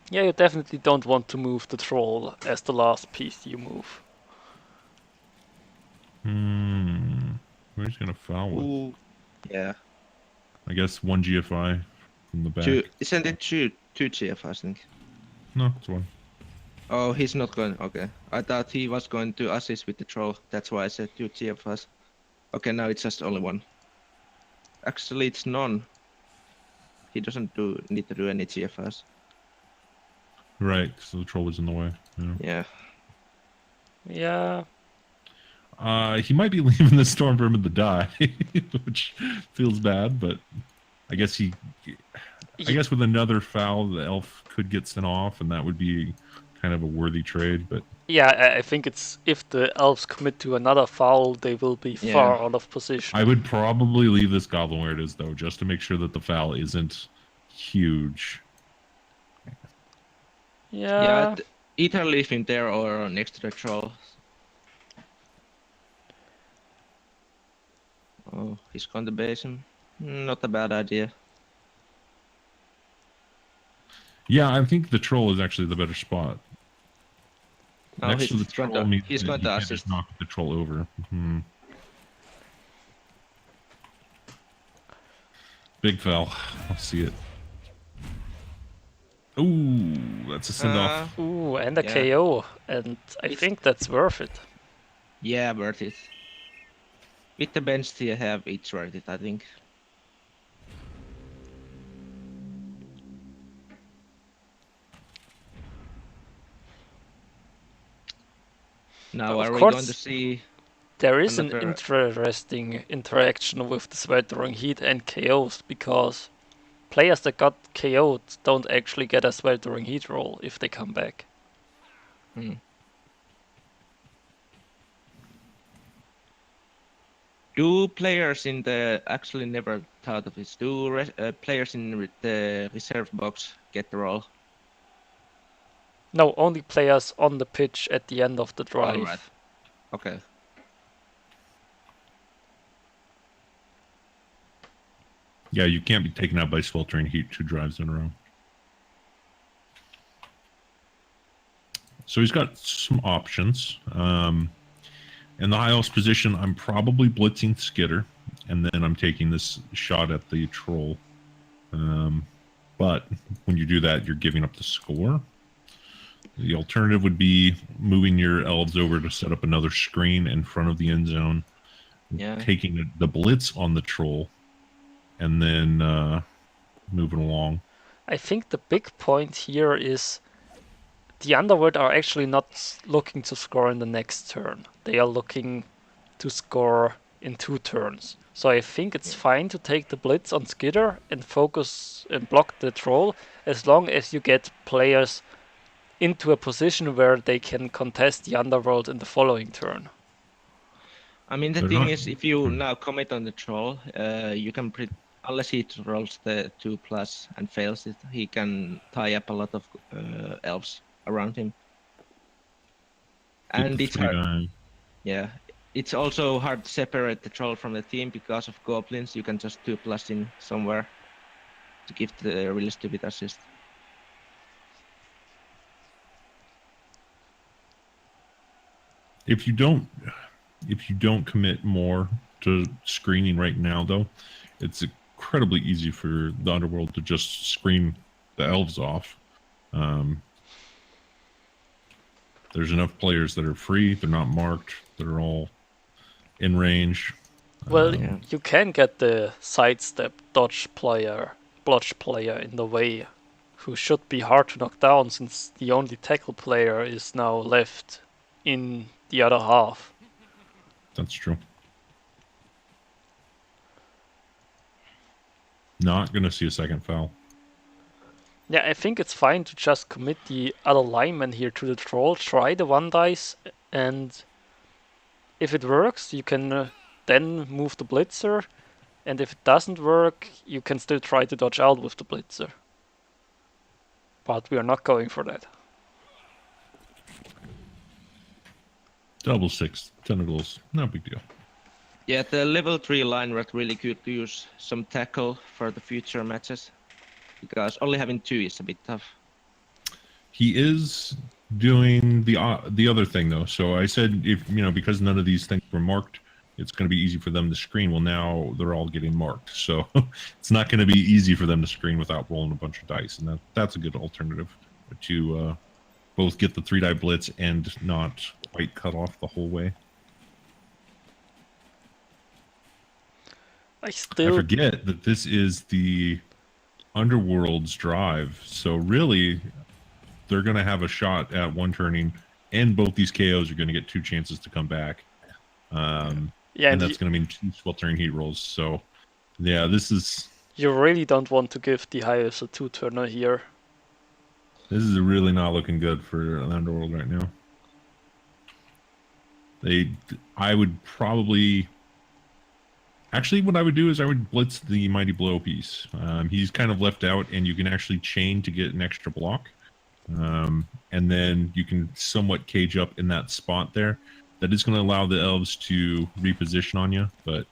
Yeah, you definitely don't want to move the troll as the last piece you move. Where's he gonna foul with? Ooh, yeah. I guess 1 GFI from the back. Isn't it two GF, I think? No, it's 1. Oh, he's not going. Okay, I thought he was going to assist with the troll. That's why I said 2 GFs. Okay, now it's just only 1. Actually, it's none. He doesn't need to do any GFs. Right, so the troll was in the way. Yeah. Yeah. He might be leaving the Storm Vermin to die, which feels bad, but I guess with another foul, the elf could get sent off, and that would be kind of a worthy trade. But yeah, I think it's if the elves commit to another foul, they will be far out of position. I would probably leave this goblin where it is, though, just to make sure that the foul isn't huge. Yeah. Either leave him there or next to the troll. Oh, he's gone to basin. Not a bad idea. Yeah, I think the troll is actually the better spot. No, Next to the troll means he's that going you to can't assist. just knock the troll over. Big foul. I'll see it. Ooh, that's a send-off. Ooh, and a KO, and I think that's worth it. Yeah, worth it. With the bench you have, it's worth it, I think. Now, are we going to see... There is an interesting interaction with the Sweltering Heat and KOs, because players that got KO'd don't actually get a Sweltering Heat roll if they come back. Do players in the... Actually never thought of this. Do players in the reserve box get the roll? No, only players on the pitch at the end of the drive. All right. Okay. Yeah, you can't be taken out by sweltering heat 2 drives in a row. So he's got some options. In the high elf's position, I'm probably blitzing Skitter, and then I'm taking this shot at the troll. But when you do that, you're giving up the score. The alternative would be moving your elves over to set up another screen in front of the end zone, taking the blitz on the troll, and then moving along. I think the big point here is the Underworld are actually not looking to score in the next turn. They are looking to score in 2 turns. So I think it's fine to take the blitz on Skitter and focus and block the troll as long as you get players into a position where they can contest the Underworld in the following turn. I mean, the thing is, if you now commit on the troll, you can unless he rolls the 2+ and fails it, he can tie up a lot of elves around him. And it's hard. Yeah, it's also hard to separate the troll from the team because of goblins. You can just 2+ in somewhere to give the really stupid assist. If you don't commit more to screening right now, though, it's incredibly easy for the Underworld to just screen the elves off. There's enough players that are free, they're not marked, they're all in range. Well, you can get the sidestep dodge player in the way, who should be hard to knock down since the only tackle player is now left in the other half. That's true. Not going to see a second foul. Yeah, I think it's fine to just commit the other lineman here to the troll, try the 1 dice, and if it works, you can then move the blitzer, and if it doesn't work, you can still try to dodge out with the blitzer. But we are not going for that. Double 6 tentacles, no big deal. Yeah, the level 3 line was really good to use some tackle for the future matches, because only having 2 is a bit tough. He is doing the other thing though. So I said, if because none of these things were marked, it's going to be easy for them to screen. Well, now they're all getting marked, so it's not going to be easy for them to screen without rolling a bunch of dice, and that's a good alternative to both get the 3-die blitz and not quite cut off the whole way. I forget that this is the Underworld's drive, so really they're going to have a shot at 1 turning, and both these KOs are going to get 2 chances to come back. And that's going to mean 2 sweltering heat rolls. So, yeah, this is... You really don't want to give the highest a 2-turner here. This is really not looking good for the Underworld right now. I would probably... Actually, what I would do is I would blitz the Mighty Blow piece. He's kind of left out, and you can actually chain to get an extra block. And then you can somewhat cage up in that spot there. That is going to allow the elves to reposition on you, but...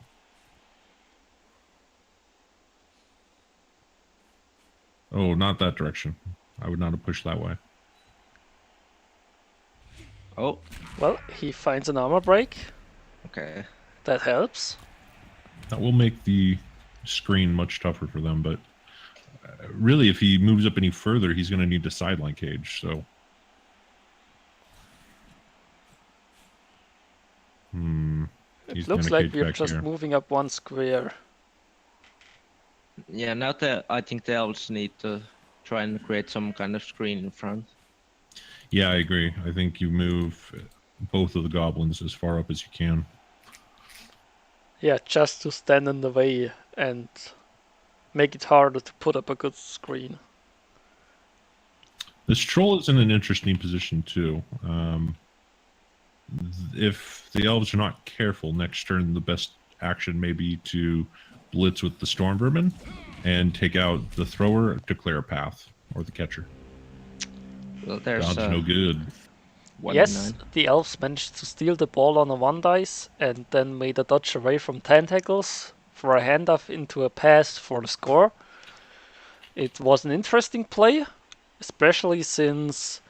Oh, not that direction. I would not have pushed that way. Oh. Well, he finds an armor break. Okay. That helps. That will make the screen much tougher for them, but really, if he moves up any further, he's going to need to sideline cage, so... It looks like we're just moving up 1 square. Yeah, now I think the elves need to try and create some kind of screen in front. Yeah, I agree. I think you move both of the goblins as far up as you can. Yeah, just to stand in the way and make it harder to put up a good screen. This troll is in an interesting position too. If the elves are not careful next turn, the best action may be to blitz with the storm vermin and take out the thrower to clear a path, or the catcher. Well, there's Dodge no good. 1 Yes, in 9. the elves managed to steal the ball on a 1 dice and then made a dodge away from tentacles for a handoff into a pass for the score. It was an interesting play, especially since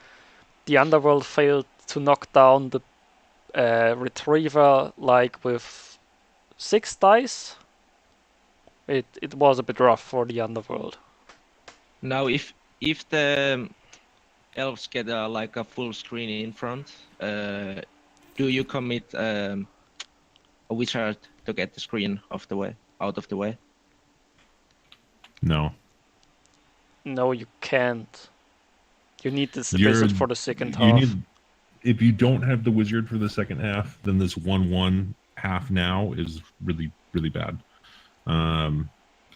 the Underworld failed to knock down the Retriever like with 6 dice. It was a bit rough for the Underworld. Now, if the elves get like a full screen in front, do you commit a wizard to get the screen out of the way? No. No, you can't. You need this wizard for the second half. If you don't have the wizard for the second half, then this 1-1 half now is really, really bad.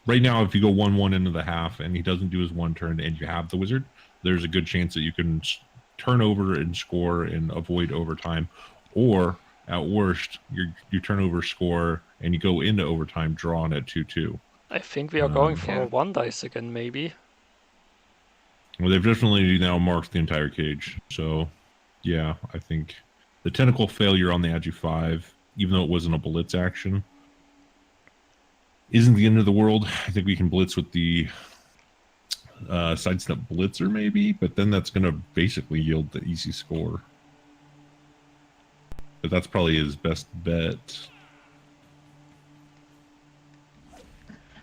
Right now, if you go 1-1 into the half and he doesn't do his 1 turn and you have the wizard, there's a good chance that you can turn over and score and avoid overtime. Or, at worst, you turn over, score, and you go into overtime drawn at 2-2. I think we are going for a 1 dice again, maybe. Well, they've definitely now marked the entire cage. So, yeah, I think the tentacle failure on the Agi 5, even though it wasn't a blitz action, isn't the end of the world. I think we can blitz with the sidestep blitzer maybe, but then that's going to basically yield the easy score. But that's probably his best bet.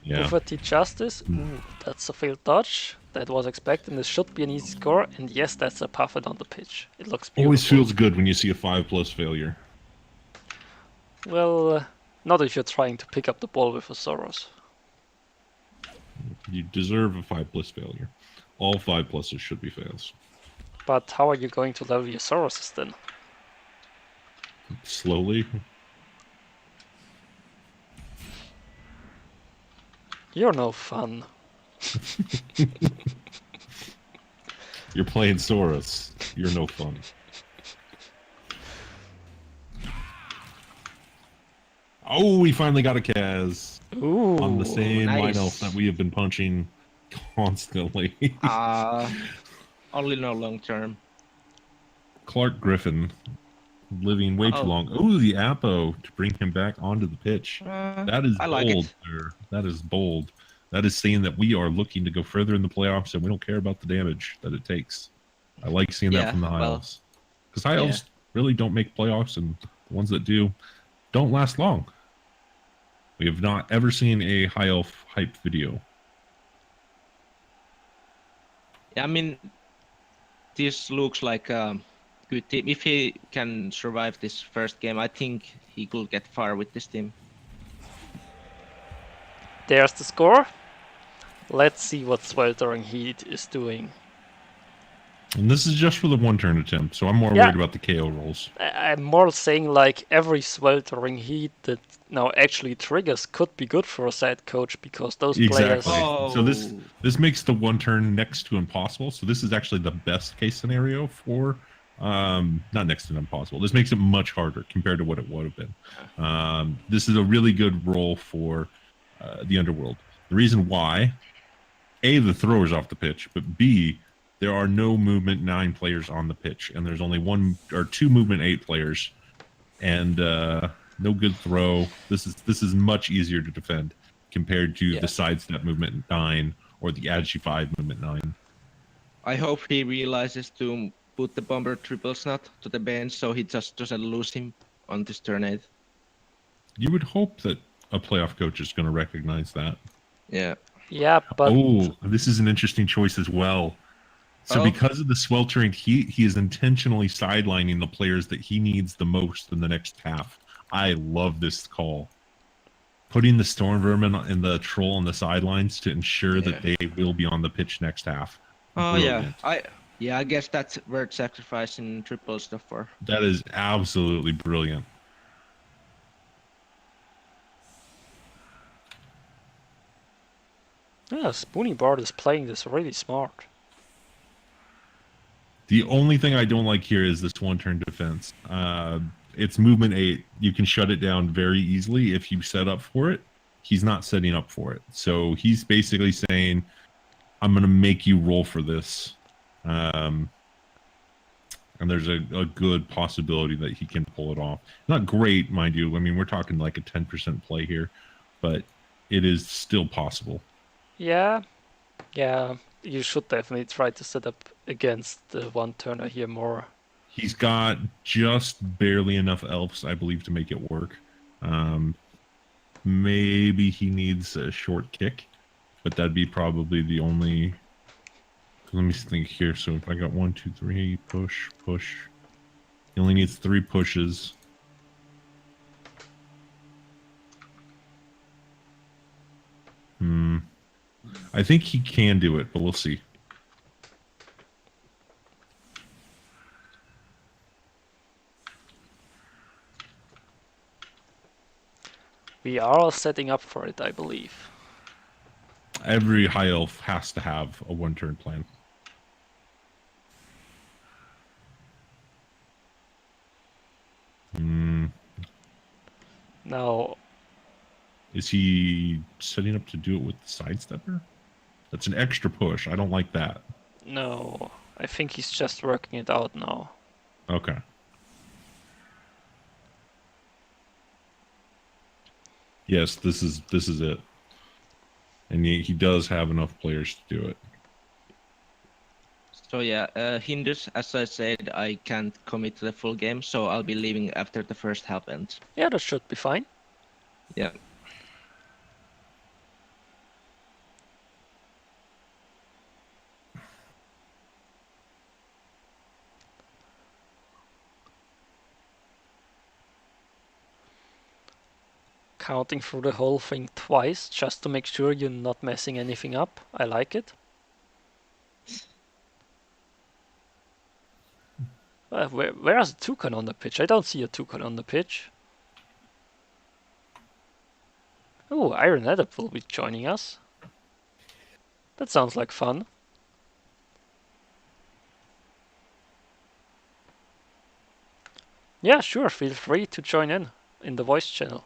Yeah. Poverty Justice. Ooh, that's a failed dodge. That was expected. This should be an easy score. And yes, that's a puffet on the pitch. It looks beautiful. Always feels good when you see a 5+ failure. Well, not if you're trying to pick up the ball with a Soros. You deserve a 5+ failure. All 5+s should be fails. But how are you going to level your Soroses then? Slowly. You're no fun. You're playing Soros. You're no fun. Oh, we finally got a Kaz. Ooh, On the same nice. line elf that we have been punching constantly. Only no long term. Clark Griffin, living way too long. Ooh, the Apo to bring him back onto the pitch. That is bold, sir. That is bold. That is saying that we are looking to go further in the playoffs and we don't care about the damage that it takes. I like seeing that from the high elves. Because high elves really don't make playoffs, and the ones that do don't last long. We have not ever seen a high elf hype video. Yeah, I mean, this looks like a good team. If he can survive this first game, I think he could get far with this team. There's the score. Let's see what Sweltering Heat is doing. And this is just for the 1-turn attempt, so I'm more worried about the KO rolls. I'm more saying like every Sweltering Heat that now actually triggers could be good for a side coach, because those players... So this makes the 1-turn next to impossible. So this is actually the best case scenario for... not next to impossible. This makes it much harder compared to what it would have been. This is a really good roll for the Underworld. The reason why, A, the thrower's off the pitch, but B, there are no movement 9 players on the pitch, and there's only 1 or 2 movement 8 players, and no good throw. This is much easier to defend compared to the sidestep movement 9 or the Agi 5 movement 9. I hope he realizes to put the bomber triple snot to the bench so he just doesn't lose him on this turn 8. You would hope that a playoff coach is going to recognize that. Yeah. Yeah, but... Oh, this is an interesting choice as well. So because of the sweltering heat, he is intentionally sidelining the players that he needs the most in the next half. I love this call. Putting the Storm Vermin and the Troll on the sidelines to ensure that they will be on the pitch next half. Oh, Brilliant. I guess that's worth sacrificing triple stuff for. That is absolutely brilliant. Yeah, Spoony Bard is playing this really smart. The only thing I don't like here is this 1-turn defense. It's movement 8. You can shut it down very easily if you set up for it. He's not setting up for it. So he's basically saying, I'm going to make you roll for this. And there's a good possibility that he can pull it off. Not great, mind you. I mean, we're talking like a 10% play here, but it is still possible. Yeah, yeah. You should definitely try to set up against the one-turner here more. He's got just barely enough elves, I believe, to make it work. Maybe he needs a short kick, but that'd be probably the only... Let me think here. So if I got 1, 2, 3, push, push. He only needs 3 pushes. I think he can do it, but we'll see. We are all setting up for it, I believe. Every high elf has to have a one-turn plan. Now, Is he setting up to do it with the sidestepper? That's an extra push. I don't like that. no, I think he's just working it out now. Okay. Yes, this is it. And he does have enough players to do it. So yeah, Hindus, as I said, I can't commit to the full game, so I'll be leaving after the first half ends. Yeah, that should be fine. Yeah. Counting through the whole thing twice, just to make sure you're not messing anything up. I like it. Where is a toucan on the pitch? I don't see a toucan on the pitch. Oh, Iron Adept will be joining us. That sounds like fun. Yeah, sure, feel free to join in the voice channel.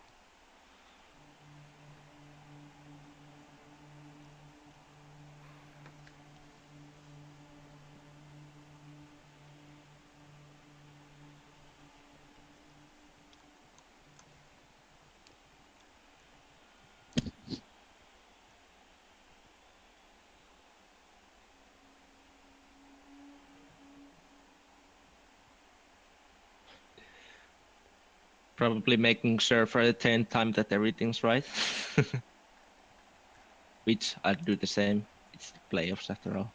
Probably making sure for the 10th time that everything's right. Which I'd do the same. It's the playoffs after all.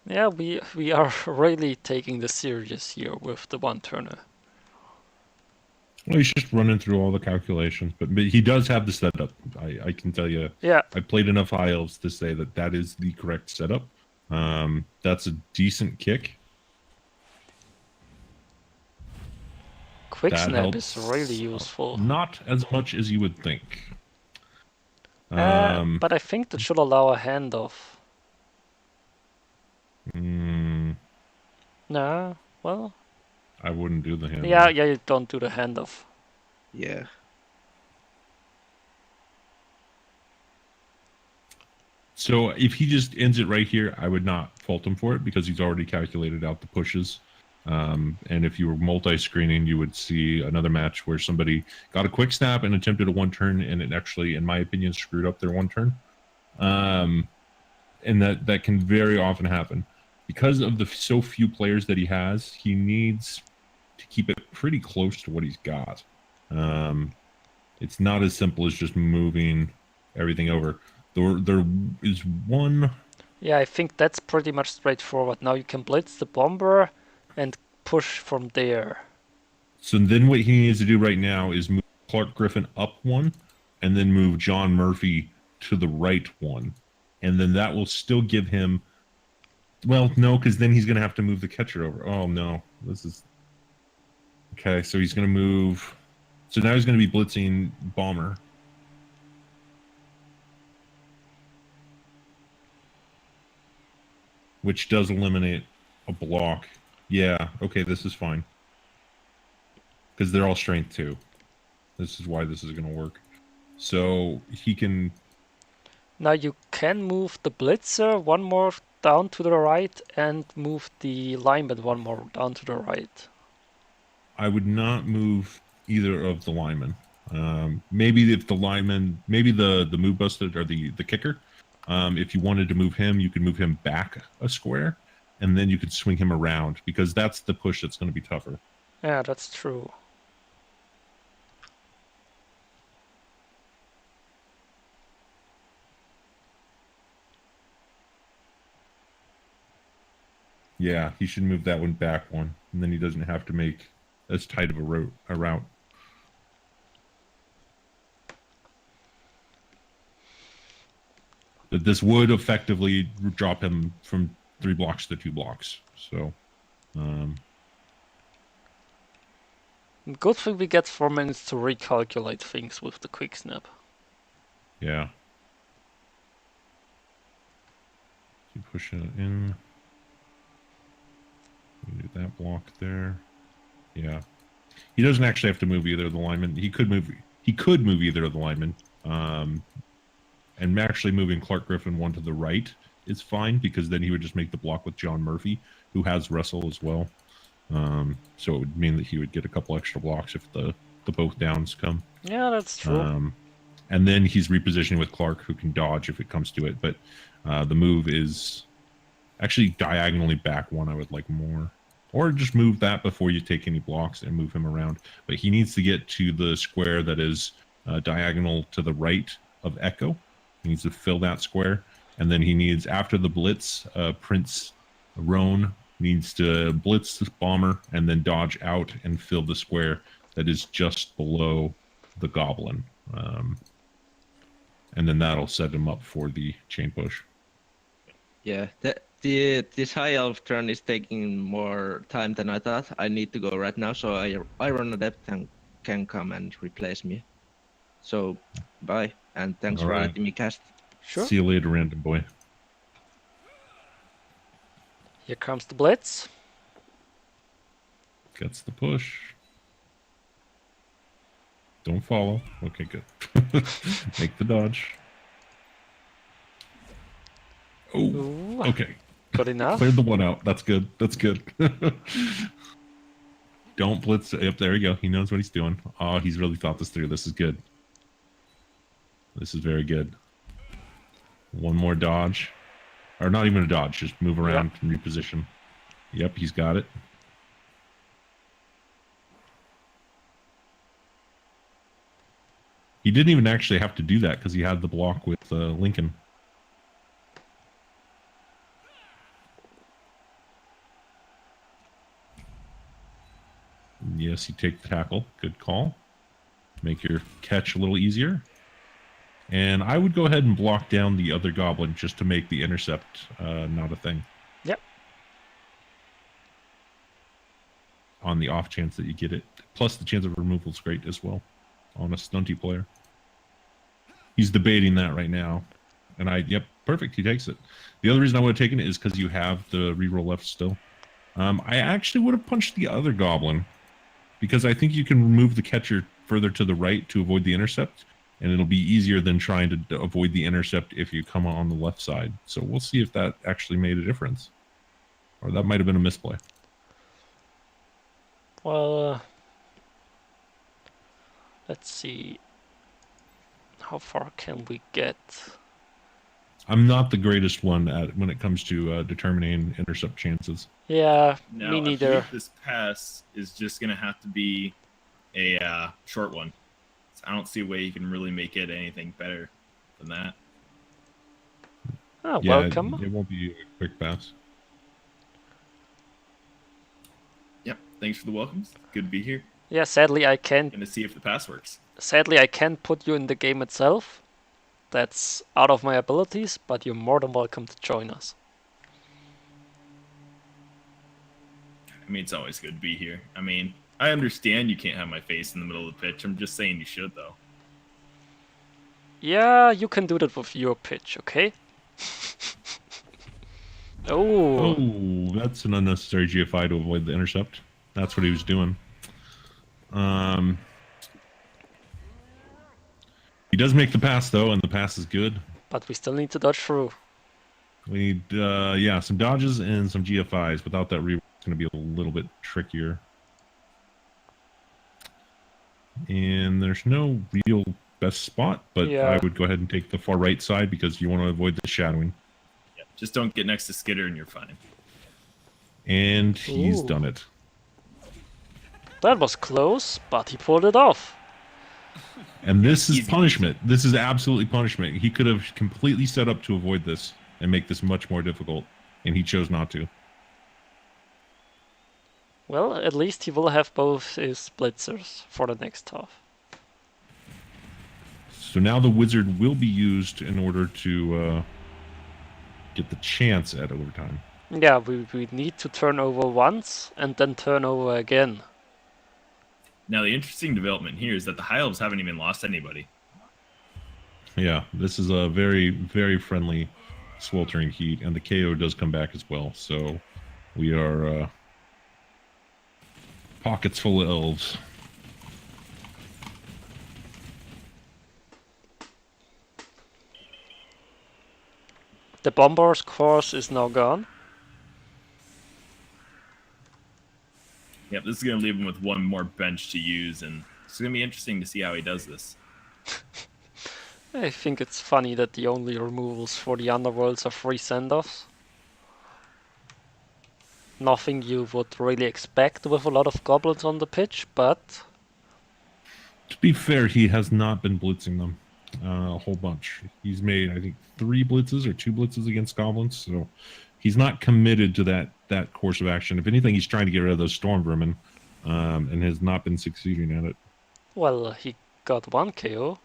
Yeah, we are really taking this serious here with the one-turner. Well, he's just running through all the calculations, but he does have the setup. I can tell you. Yeah. I played enough high elves to say that is the correct setup. That's a decent kick. Quick That snap helps. is really useful. Not as much as you would think. But I think that should allow a handoff. Nah, well, I wouldn't do the hand. yeah, you don't do the handoff. Yeah. So if he just ends it right here, I would not fault him for it because he's already calculated out the pushes. And if you were multi-screening, you would see another match where somebody got a quick snap and attempted a one-turn, and it actually, in my opinion, screwed up their one-turn. And that can very often happen. Because of the so few players that he has, he needs to keep it pretty close to what he's got. It's not as simple as just moving everything over. There is one... Yeah, I think that's pretty much straightforward. Now you can blitz the bomber and push from there. So then what he needs to do right now is move Clark Griffin up one, and then move John Murphy to the right one. And then that will still give him... Well, no, because then he's going to have to move the catcher over. Oh, no. This is... Okay, so he's going to move... So now he's going to be blitzing Bomber. Which does eliminate a block. Yeah, okay, this is fine. Because they're all strength 2. This is why this is going to work. So he can... Now you can move the Blitzer one more down to the right and move the lineman one more down to the right. I would not move either of the linemen. Maybe if the lineman... Maybe the move busted or the kicker. If you wanted to move him, you could move him back a square. And then you could swing him around. Because that's the push that's going to be tougher. Yeah, that's true. Yeah, he should move that one back one, and then he doesn't have to make as tight of a route. But this would effectively drop him from 3 blocks to 2 blocks. So, Good thing we get 4 minutes to recalculate things with the quick snap. yeah. You push it in. You do that block there. Yeah. He doesn't actually have to move either of the linemen. He could move either of the linemen. And actually moving Clark Griffin one to the right is fine because then he would just make the block with John Murphy, who has wrestle as well. So it would mean that he would get a couple extra blocks if the both downs come. Yeah, that's true. And then he's repositioning with Clark, who can dodge if it comes to it. But the move is actually diagonally back one I would like more. Or just move that before you take any blocks and move him around. But he needs to get to the square that is diagonal to the right of Echo. He needs to fill that square. And then he needs, after the blitz, Prince Roan needs to blitz the bomber and then dodge out and fill the square that is just below the goblin. And then that'll set him up for the chain push. Yeah, this high elf turn is taking more time than I thought. I need to go right now, so I run adept and can come and replace me. So, bye, and thanks All for right. letting me cast. Sure. See you later, random boy. Here comes the blitz. Gets the push. Don't follow. Okay, good. Make the dodge. Oh, Ooh, okay. good enough. Cleared the one out. That's good. That's good. Don't blitz. Yep, there you go. He knows what he's doing. Oh, he's really thought this through. This is good. This is very good. One more dodge. Or not even a dodge. Just move around and reposition. Yep, he's got it. He didn't even actually have to do that because he had the block with Lincoln. Yes, you take the tackle. Good call. Make your catch a little easier. And I would go ahead and block down the other goblin just to make the intercept not a thing. Yep. On the off chance that you get it. Plus the chance of removal is great as well on a stunty player. He's debating that right now. And yep, perfect. He takes it. The other reason I would have taken it is because you have the reroll left still. I actually would have punched the other goblin because I think you can remove the catcher further to the right to avoid the intercept. And it'll be easier than trying to avoid the intercept if you come on the left side. So we'll see if that actually made a difference. Or that might have been a misplay. Well, let's see. How far can we get? I'm not the greatest one at when it comes to determining intercept chances. Yeah, No, me I neither. believe this pass is just going to have to be a short one. I don't see a way you can really make it anything better than that. Oh, Yeah, welcome. It won't be a quick pass. Yep. Thanks for the welcomes. Good to be here. Yeah, sadly I can't. Gonna see if the pass works. Sadly I can't put you in the game itself. That's out of my abilities, but you're more than welcome to join us. I mean, it's always good to be here. I mean, I understand you can't have my face in the middle of the pitch. I'm just saying you should, though. Yeah, you can do that with your pitch, okay? Oh, Oh, that's an unnecessary GFI to avoid the intercept. That's what he was doing. He does make the pass though, and the pass is good. but we still need to dodge through. We need, yeah, some dodges and some GFIs. Without that reroll, it's going to be a little bit trickier. And there's no real best spot, but Yeah. I would go ahead and take the far right side because you want to avoid the shadowing. Yeah, just don't get next to Skitter and you're fine. And he's Ooh. done it. That was close, but he pulled it off. And this is Easy. punishment. This is absolutely punishment. He could have completely set up to avoid this and make this much more difficult, and he chose not to. Well, at least he will have both his blitzers for the next half. So now the wizard will be used in order to get the chance at overtime. Yeah, we need to turn over once and then turn over again. Now, the interesting development here is that the High Elves haven't even lost anybody. Yeah, this is a very, very friendly sweltering heat, and the KO does come back as well. So we are pockets full of elves. The bomber's course is now gone. Yep, this is going to leave him with one more bench to use, and it's going to be interesting to see how he does this. I think it's funny that the only removals for the underworlds are free send-offs. Nothing you would really expect with a lot of goblins on the pitch, but To be fair, he has not been blitzing them a whole bunch. He's made, I think, 3 blitzes or 2 blitzes against goblins, so he's not committed to that course of action. If anything, he's trying to get rid of those storm vermin, and has not been succeeding at it. well, he got 1 KO.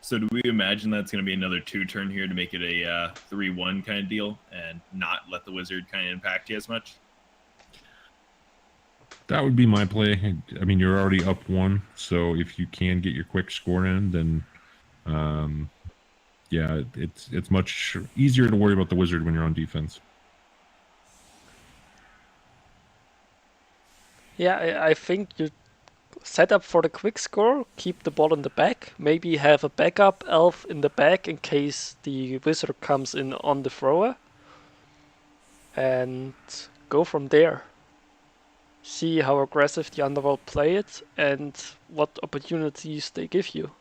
So do we imagine that's going to be another 2-turn here to make it a 3-1 kind of deal and not let the wizard kind of impact you as much? That would be my play. I mean, you're already up 1, so if you can get your quick score in, then yeah, it's much easier to worry about the wizard when you're on defense. Yeah, I think you set up for the quick score, keep the ball in the back, maybe have a backup elf in the back in case the wizard comes in on the thrower, and go from there. See how aggressive the underworld play it and what opportunities they give you.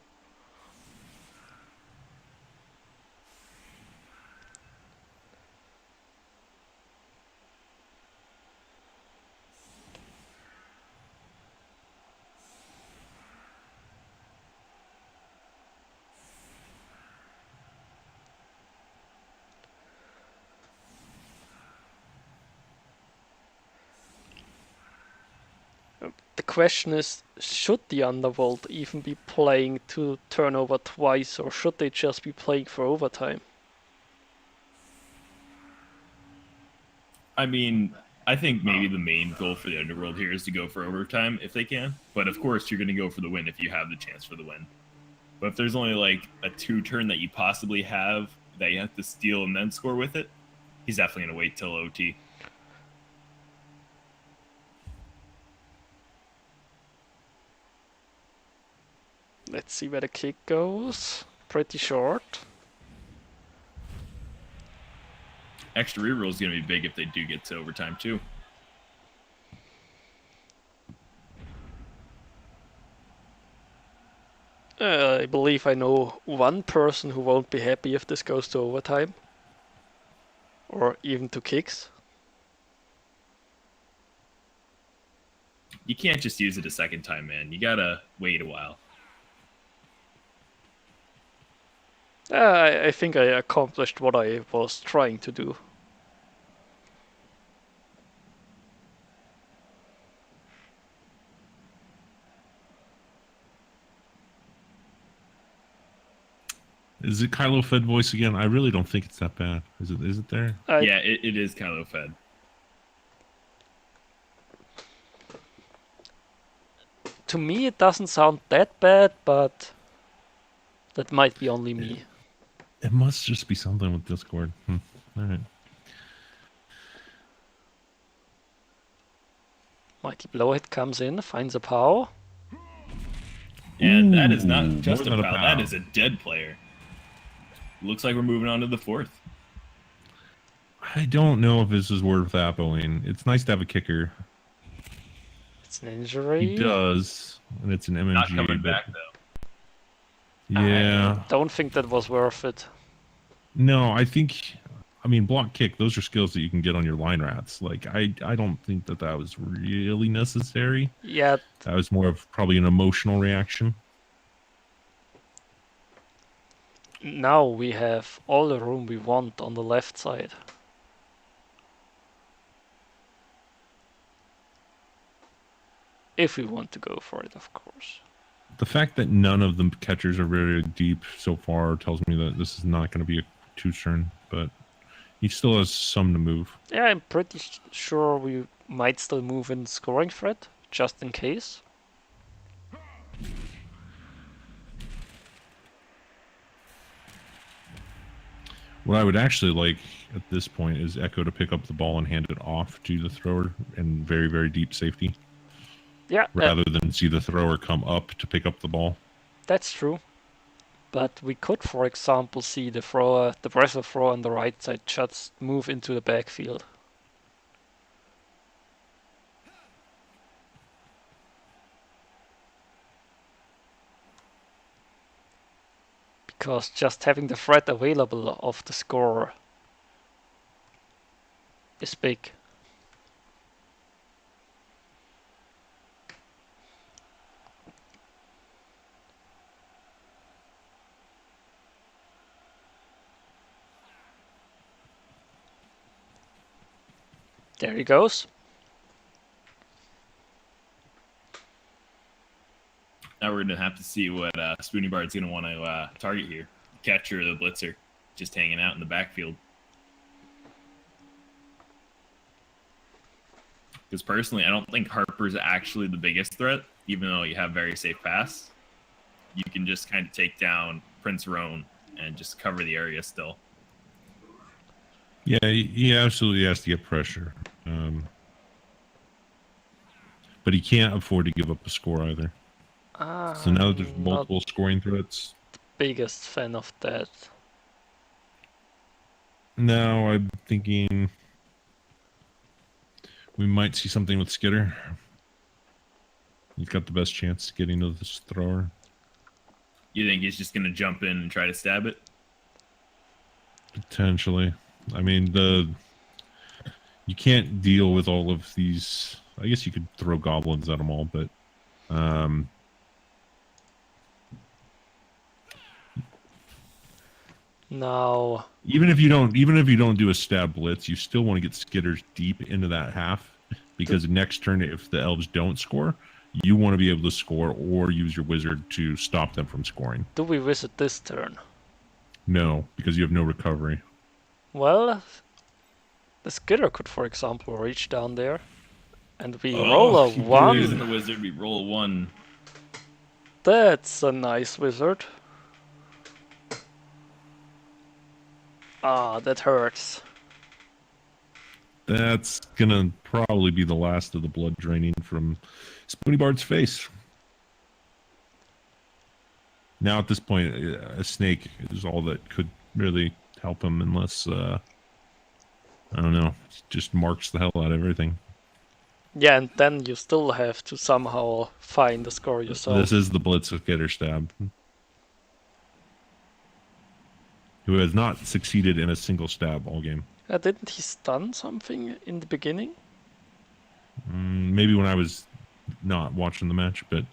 The question is, should the underworld even be playing to turn over twice, or should they just be playing for overtime? I mean, I think maybe the main goal for the Underworld here is to go for overtime if they can. But of course, you're going to go for the win if you have the chance for the win. But if there's only like a 2-turn that you possibly have that you have to steal and then score with it, he's definitely going to wait till OT. Let's see where the kick goes. Pretty short. Extra reroll is going to be big if they do get to overtime too. I believe I know one person who won't be happy if this goes to overtime. Or even to kicks. You can't just use it a second time, man. You got to wait a while. I think I accomplished what I was trying to do. Is it Kylo Fed voice again? I really don't think it's that bad. Is it? Is it there? Yeah, it is Kylo Fed. To me, it doesn't sound that bad, but that might be only me. It must just be something with Discord. All right. Mighty Blowhead comes in, finds a POW. And that is Ooh, not just a more than a POW, POW. that is a dead player. Looks like we're moving on to the fourth. I don't know if this is worth appoing. It's nice to have a kicker. It's an injury. He does, and it's an MMG. Not coming but- back, though. Yeah. Don't think that was worth it. No, I mean, block kick, those are skills that you can get on your line rats. Like, I don't think that was really necessary. Yeah, That was more of probably an emotional reaction. now we have all the room we want on the left side. If we want to go for it, of course. The fact that none of the catchers are very deep so far tells me that this is not going to be a two-turn, but he still has some to move. Yeah, I'm pretty sure we might still move in scoring threat, just in case. What I would actually like at this point is Echo to pick up the ball and hand it off to the thrower in very, very deep safety, Yeah, rather than see the thrower come up to pick up the ball. that's true. But we could, for example, see the thrower, the wrestler thrower on the right side just move into the backfield. Because just having the threat available of the scorer is big. There he goes. Now we're going to have to see what Spoony Bard's going to want to target here. Catcher or the blitzer. Just hanging out in the backfield. Because personally, I don't think Harper's actually the biggest threat, even though you have very safe pass. You can just kind of take down Prince Roan and just cover the area still. Yeah, he absolutely has to get pressure. But he can't afford to give up a score either. So now that there's Not multiple scoring threats, biggest fan of that. now I'm thinking we might see something with Skitter. He's got the best chance of getting to this thrower. You think he's just going to jump in and try to stab it? Potentially. I mean, you can't deal with all of these. I guess you could throw goblins at them all, but Now, even if you don't do a stab blitz, you still want to get Skitters deep into that half, because next turn, if the elves don't score, you want to be able to score or use your wizard to stop them from scoring. do we visit this turn? No, because you have no recovery. Well, the Skitter could, for example, reach down there. And we Oh, roll a Using 1. the wizard, we roll a 1. That's a nice wizard. Ah, that hurts. That's gonna probably be the last of the blood draining from Spoony Bard's face. Now at this point, a snake is all that could really help him, unless I don't know, just marks the hell out of everything. Yeah, and then you still have to somehow find the score yourself. This is the Blitz of Getter Stab, who has not succeeded in a single stab all game. Didn't he stun something in the beginning? Maybe when I was not watching the match, but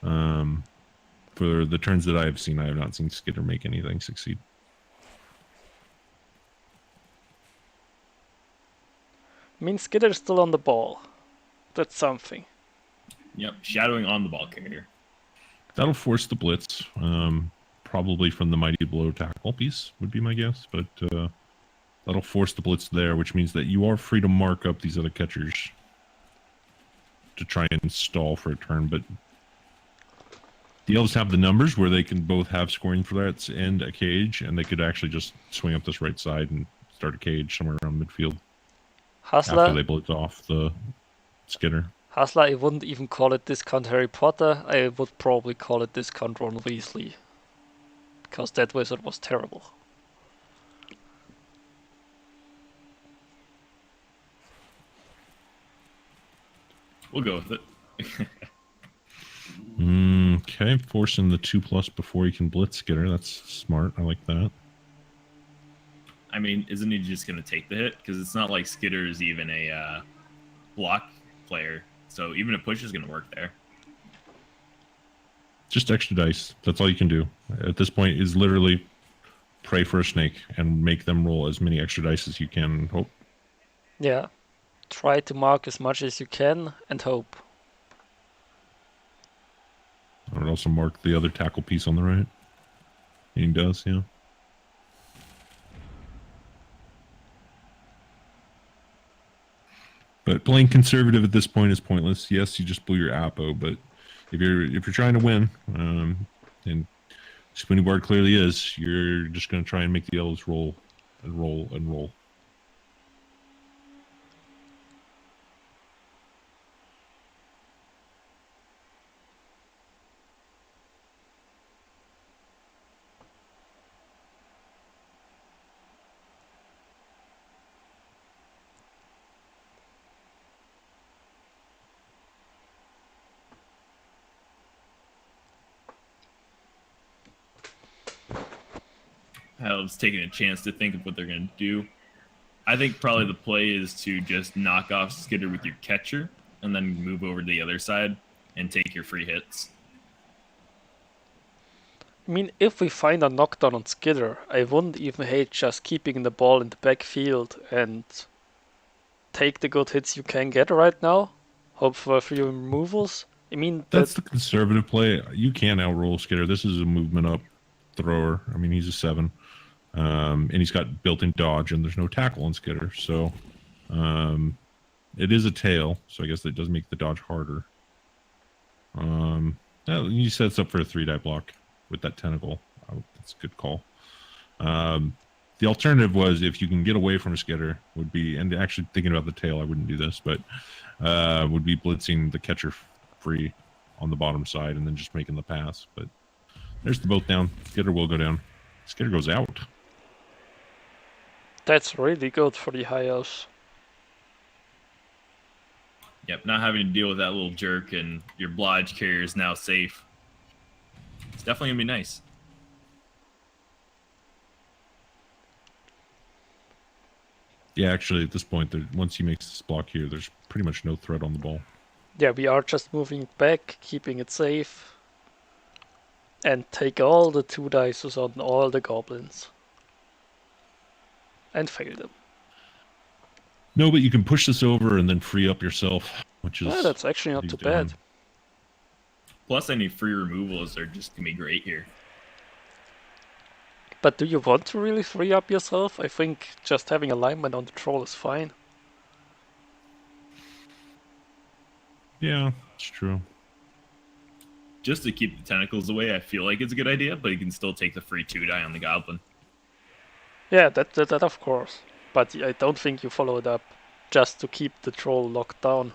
for the turns that I have seen, I have not seen Skitter make anything succeed. I mean, Skitter's still on the ball. That's something. Yep, shadowing on the ball carrier. That'll force the Blitz. probably from the Mighty Blow tackle piece, would be my guess. But that'll force the blitz there, which means that you are free to mark up these other catchers to try and stall for a turn. But the elves have the numbers where they can both have scoring threats and a cage, and they could actually just swing up this right side and start a cage somewhere around midfield after they Hustler, blitz off the Skitter. Hustler, I wouldn't even call it discount Harry Potter. I would probably call it discount Ron Weasley. Because that wizard was terrible. We'll go with it. Okay, forcing the 2+ before he can blitz Skitter. That's smart. I like that. I mean, isn't he just going to take the hit? Because it's not like Skitter is even a block player. So even a push is going to work there. Just extra dice. That's all you can do. At this point is literally pray for a snake and make them roll as many extra dice as you can and hope. Yeah. Try to mark as much as you can and hope. I would also mark the other tackle piece on the right. He does, yeah. But playing conservative at this point is pointless. Yes, you just blew your Apo, but if you're trying to win, and Spoonie Bard clearly is, you're just going to try and make the elves roll and roll and roll. Elves taking a chance to think of what they're going to do. I think probably the play is to just knock off Skitter with your catcher and then move over to the other side and take your free hits. I mean, if we find a knockdown on Skitter, I wouldn't even hate just keeping the ball in the backfield and take the good hits you can get right now. Hope for a few removals. I mean, that's the conservative play. You can outroll Skitter. This is a movement up thrower. I mean, he's a 7. And he's got built-in dodge, and there's no tackle on Skitter. So it is a tail, so I guess that does make the dodge harder. He sets up for a 3-die block with that tentacle. That's a good call. The alternative was if you can get away from Skitter would be, and actually thinking about the tail, I wouldn't do this, but would be blitzing the catcher free on the bottom side and then just making the pass. But there's the both down. Skitter will go down. Skitter goes out. That's really good for the high elves. Yep, not having to deal with that little jerk and your Blodge carrier is now safe. It's definitely going to be nice. Yeah, actually, at this point, once he makes this block here, there's pretty much no threat on the ball. Yeah, we are just moving it back, keeping it safe. And take all the 2 dice on all the goblins. And fail them. No, but you can push this over and then free up yourself, which is... Well, that's actually not too bad. Plus, any free removals are just going to be great here. But do you want to really free up yourself? I think just having alignment on the troll is fine. Yeah, it's true. Just to keep the tentacles away, I feel like it's a good idea, but you can still take the free 2-die on the goblin. Yeah, that of course. But I don't think you follow it up just to keep the troll locked down.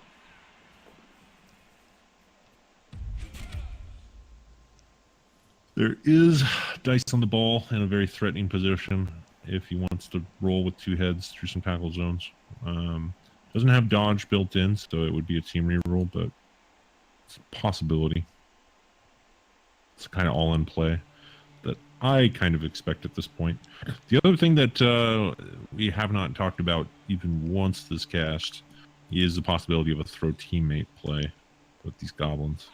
There is dice on the ball in a very threatening position if he wants to roll with 2 heads through some tackle zones. Doesn't have dodge built in, so it would be a team reroll, but it's a possibility. It's kind of all in play that I kind of expect at this point. The other thing that we have not talked about even once this cast is the possibility of a throw teammate play with these goblins.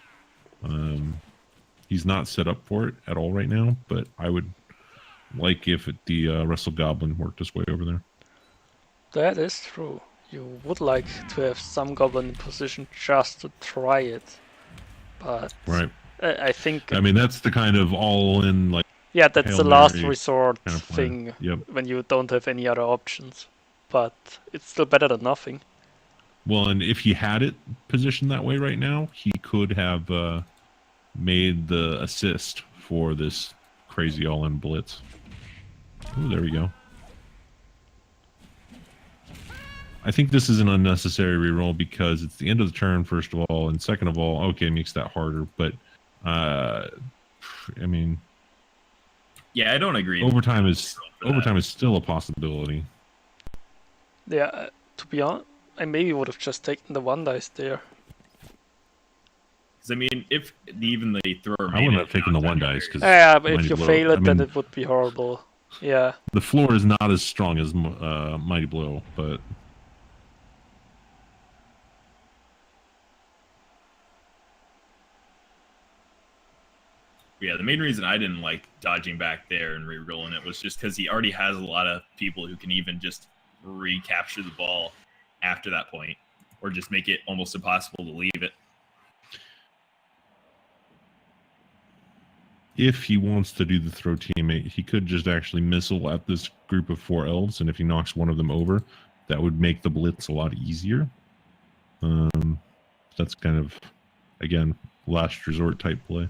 He's not set up for it at all right now, but I would like if the Wrestle Goblin worked his way over there. That is true. You would like to have some goblin in position just to try it. But right. I think... I mean, that's the kind of all-in, like, Yeah, that's Hail the last Mary resort kind of plan. thing Yep. when you don't have any other options. But it's still better than nothing. Well, and if he had it positioned that way right now, he could have made the assist for this crazy all-in blitz. Oh, there we go. I think this is an unnecessary reroll because it's the end of the turn, first of all, and second of all, okay, it makes that harder. But I mean, Yeah, I don't agree. overtime is still a possibility. Yeah, to be honest, I maybe would have just taken the 1 dice there. Because I mean, if even the thrower, I wouldn't have taken the 1 dice because Yeah, but if you fail it, then it would be horrible. Yeah. the floor is not as strong as Mighty Blow, but yeah, the main reason I didn't like dodging back there and re-rolling it was just because he already has a lot of people who can even just recapture the ball after that point, or just make it almost impossible to leave it. if he wants to do the throw teammate, he could just actually missile at this group of 4 elves, and if he knocks one of them over, that would make the blitz a lot easier. That's kind of, again, last resort type play.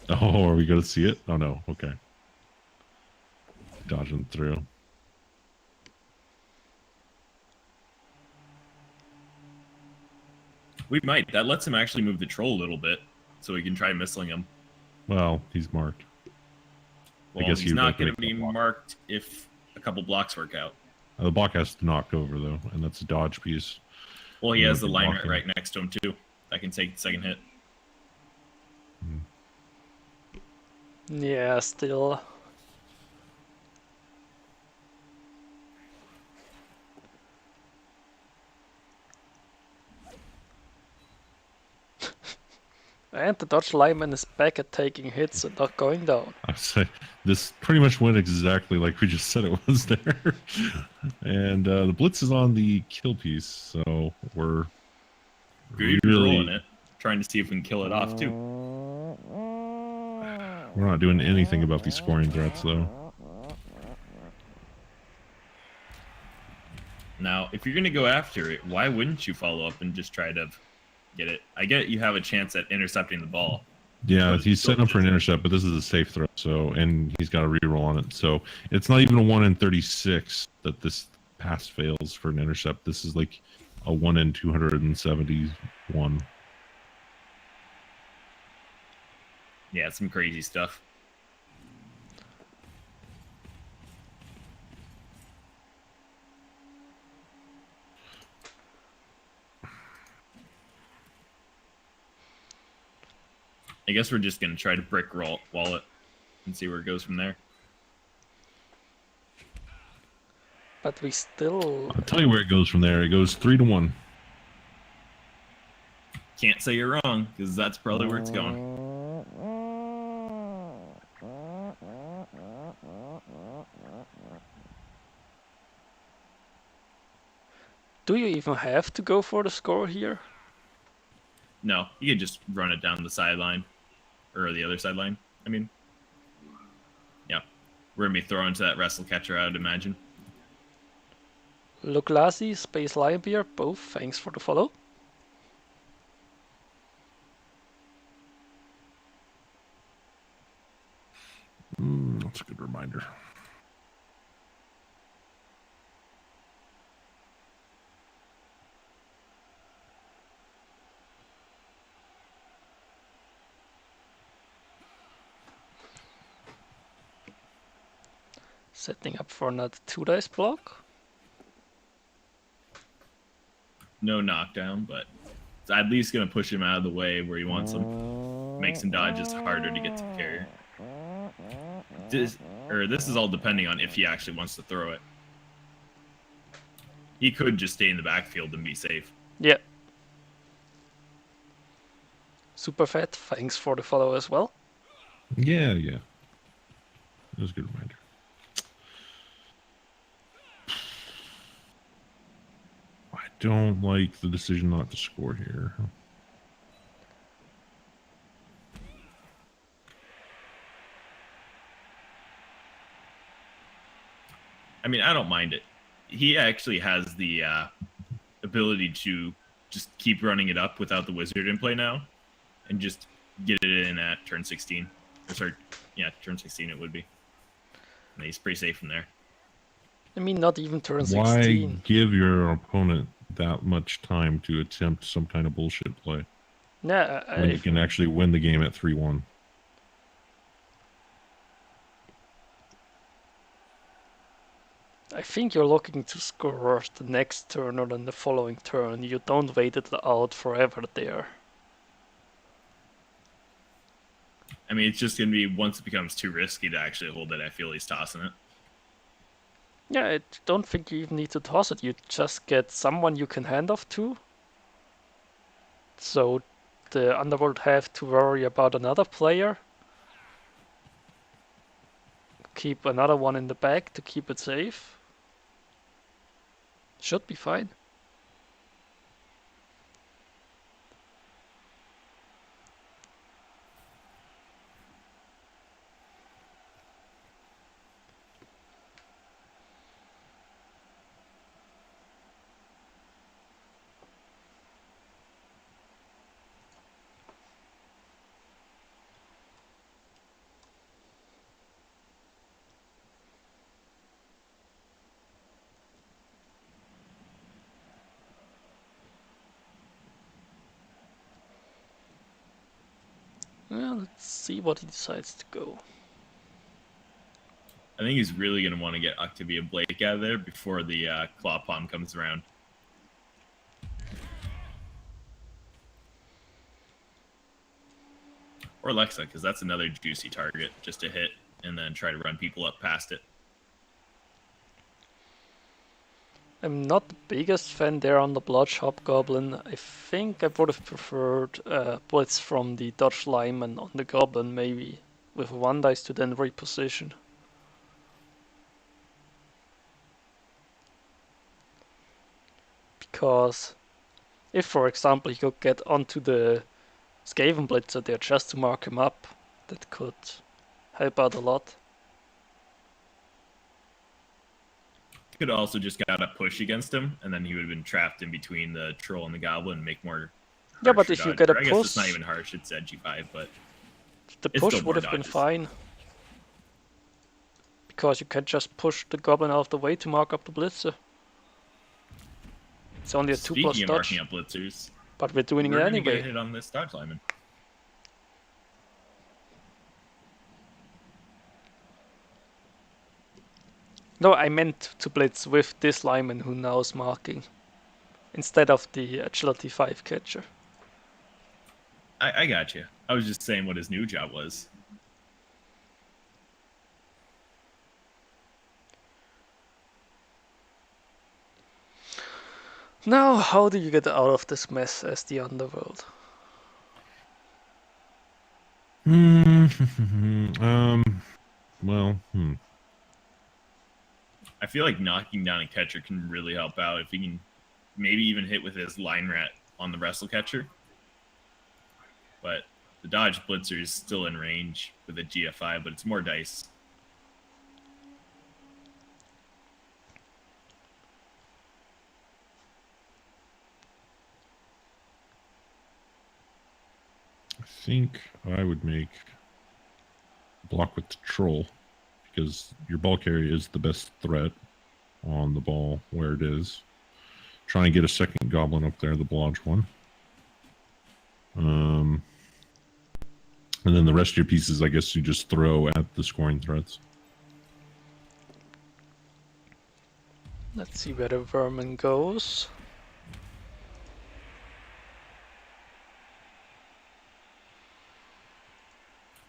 Oh, are we going to see it? Oh, no. Okay. Dodging through. We might. That lets him actually move the troll a little bit, so we can try missling him. Well, he's marked. Well, I guess he's not going to be marked if a couple blocks work out. The block has to knock over, though, and that's a dodge piece. Well, he has the liner right next to him, too. That can take the second hit. Yeah, still. And the Dodge lineman is back at taking hits and not going down. I say this pretty much went exactly like we just said it was there. And the blitz is on the kill piece, so we're Good really rolling it, trying to see if we can kill it off too. we're not doing anything about these scoring threats, though. Now, if you're going to go after it, why wouldn't you follow up and just try to get it? I get you have a chance at intercepting the ball. Yeah, he's setting up for an intercept, but this is a safe throw, so, and he's got a reroll on it. So it's not even a 1 in 36 that this pass fails for an intercept. This is like a 1 in 271. Yeah, some crazy stuff. I guess we're just going to try to brick wall it and see where it goes from there. But we still... I'll tell you where it goes from there. It goes 3-1. Can't say you're wrong, because that's probably where it's going. Do you even have to go for the score here? No, you could just run it down the sideline. Or the other sideline, I mean. Yeah. We're going to be throwing to that wrestle catcher, I would imagine. Look Lassie, Space Lion Beer, both thanks for the follow. That's a good reminder. Setting up for another 2 dice block. No knockdown, but it's at least going to push him out of the way where he wants him. Makes him dodges harder to get to the carrier. This is all depending on if he actually wants to throw it. He could just stay in the backfield and be safe. Yeah. Superfat, thanks for the follow as well. Yeah. That was a good reminder. don't like the decision not to score here. I mean, I don't mind it. He actually has the ability to just keep running it up without the wizard in play now, and just get it in at turn 16. Or sorry, yeah, turn 16 it would be. And he's pretty safe from there. I mean, not even turn Why 16. give your opponent that much time to attempt some kind of bullshit play Yeah, when you can actually win the game at 3-1? I think you're looking to score the next turn or then the following turn. You don't wait it out forever there. I mean, it's just going to be, once it becomes too risky to actually hold it, I feel he's tossing it. Yeah, I don't think you even need to toss it. You just get someone you can hand off to. So the Underworld have to worry about another player. Keep another one in the back to keep it safe. Should be fine. Well, let's see what he decides to go. I think he's really going to want to get Octavia Blake out of there before the Claw Palm comes around. Or Lexa, because that's another juicy target, just to hit and then try to run people up past it. I'm not the biggest fan there on the Blodge Hobgoblin. I think I would have preferred Blitz from the Dodge Lineman on the Goblin, maybe, with one dice to then reposition. Because if, for example, he could get onto the Skaven Blitzer there just to mark him up, that could help out a lot. Could also just got a push against him, and then he would have been trapped in between the troll and the goblin and make more. Yeah, but harsher if you dodge. get a Or I guess push, it's not even harsh; it's edgy 5, but the it's push still would more have been dodges. fine. Because you can just push the Goblin out of the way to mark up the Blitzer. It's only a 2+ Speaking of dodge, marking up blitzers, but we're doing we're it gonna get a anyway. hit on this dodge lineman. No, I meant to blitz with this lineman who now is marking, instead of the agility 5 catcher. I got you. I was just saying what his new job was. Now, how do you get out of this mess as the Underworld? Well, I feel like knocking down a catcher can really help out if he can maybe even hit with his line rat on the wrestle catcher. But the dodge blitzer is still in range with a GFI, but it's more dice. I think I would make block with the troll, because your ball carrier is the best threat on the ball where it is. Try and get a second goblin up there, the blodge one. And then the rest of your pieces, I guess, you just throw at the scoring threats. Let's see where the Vermin goes.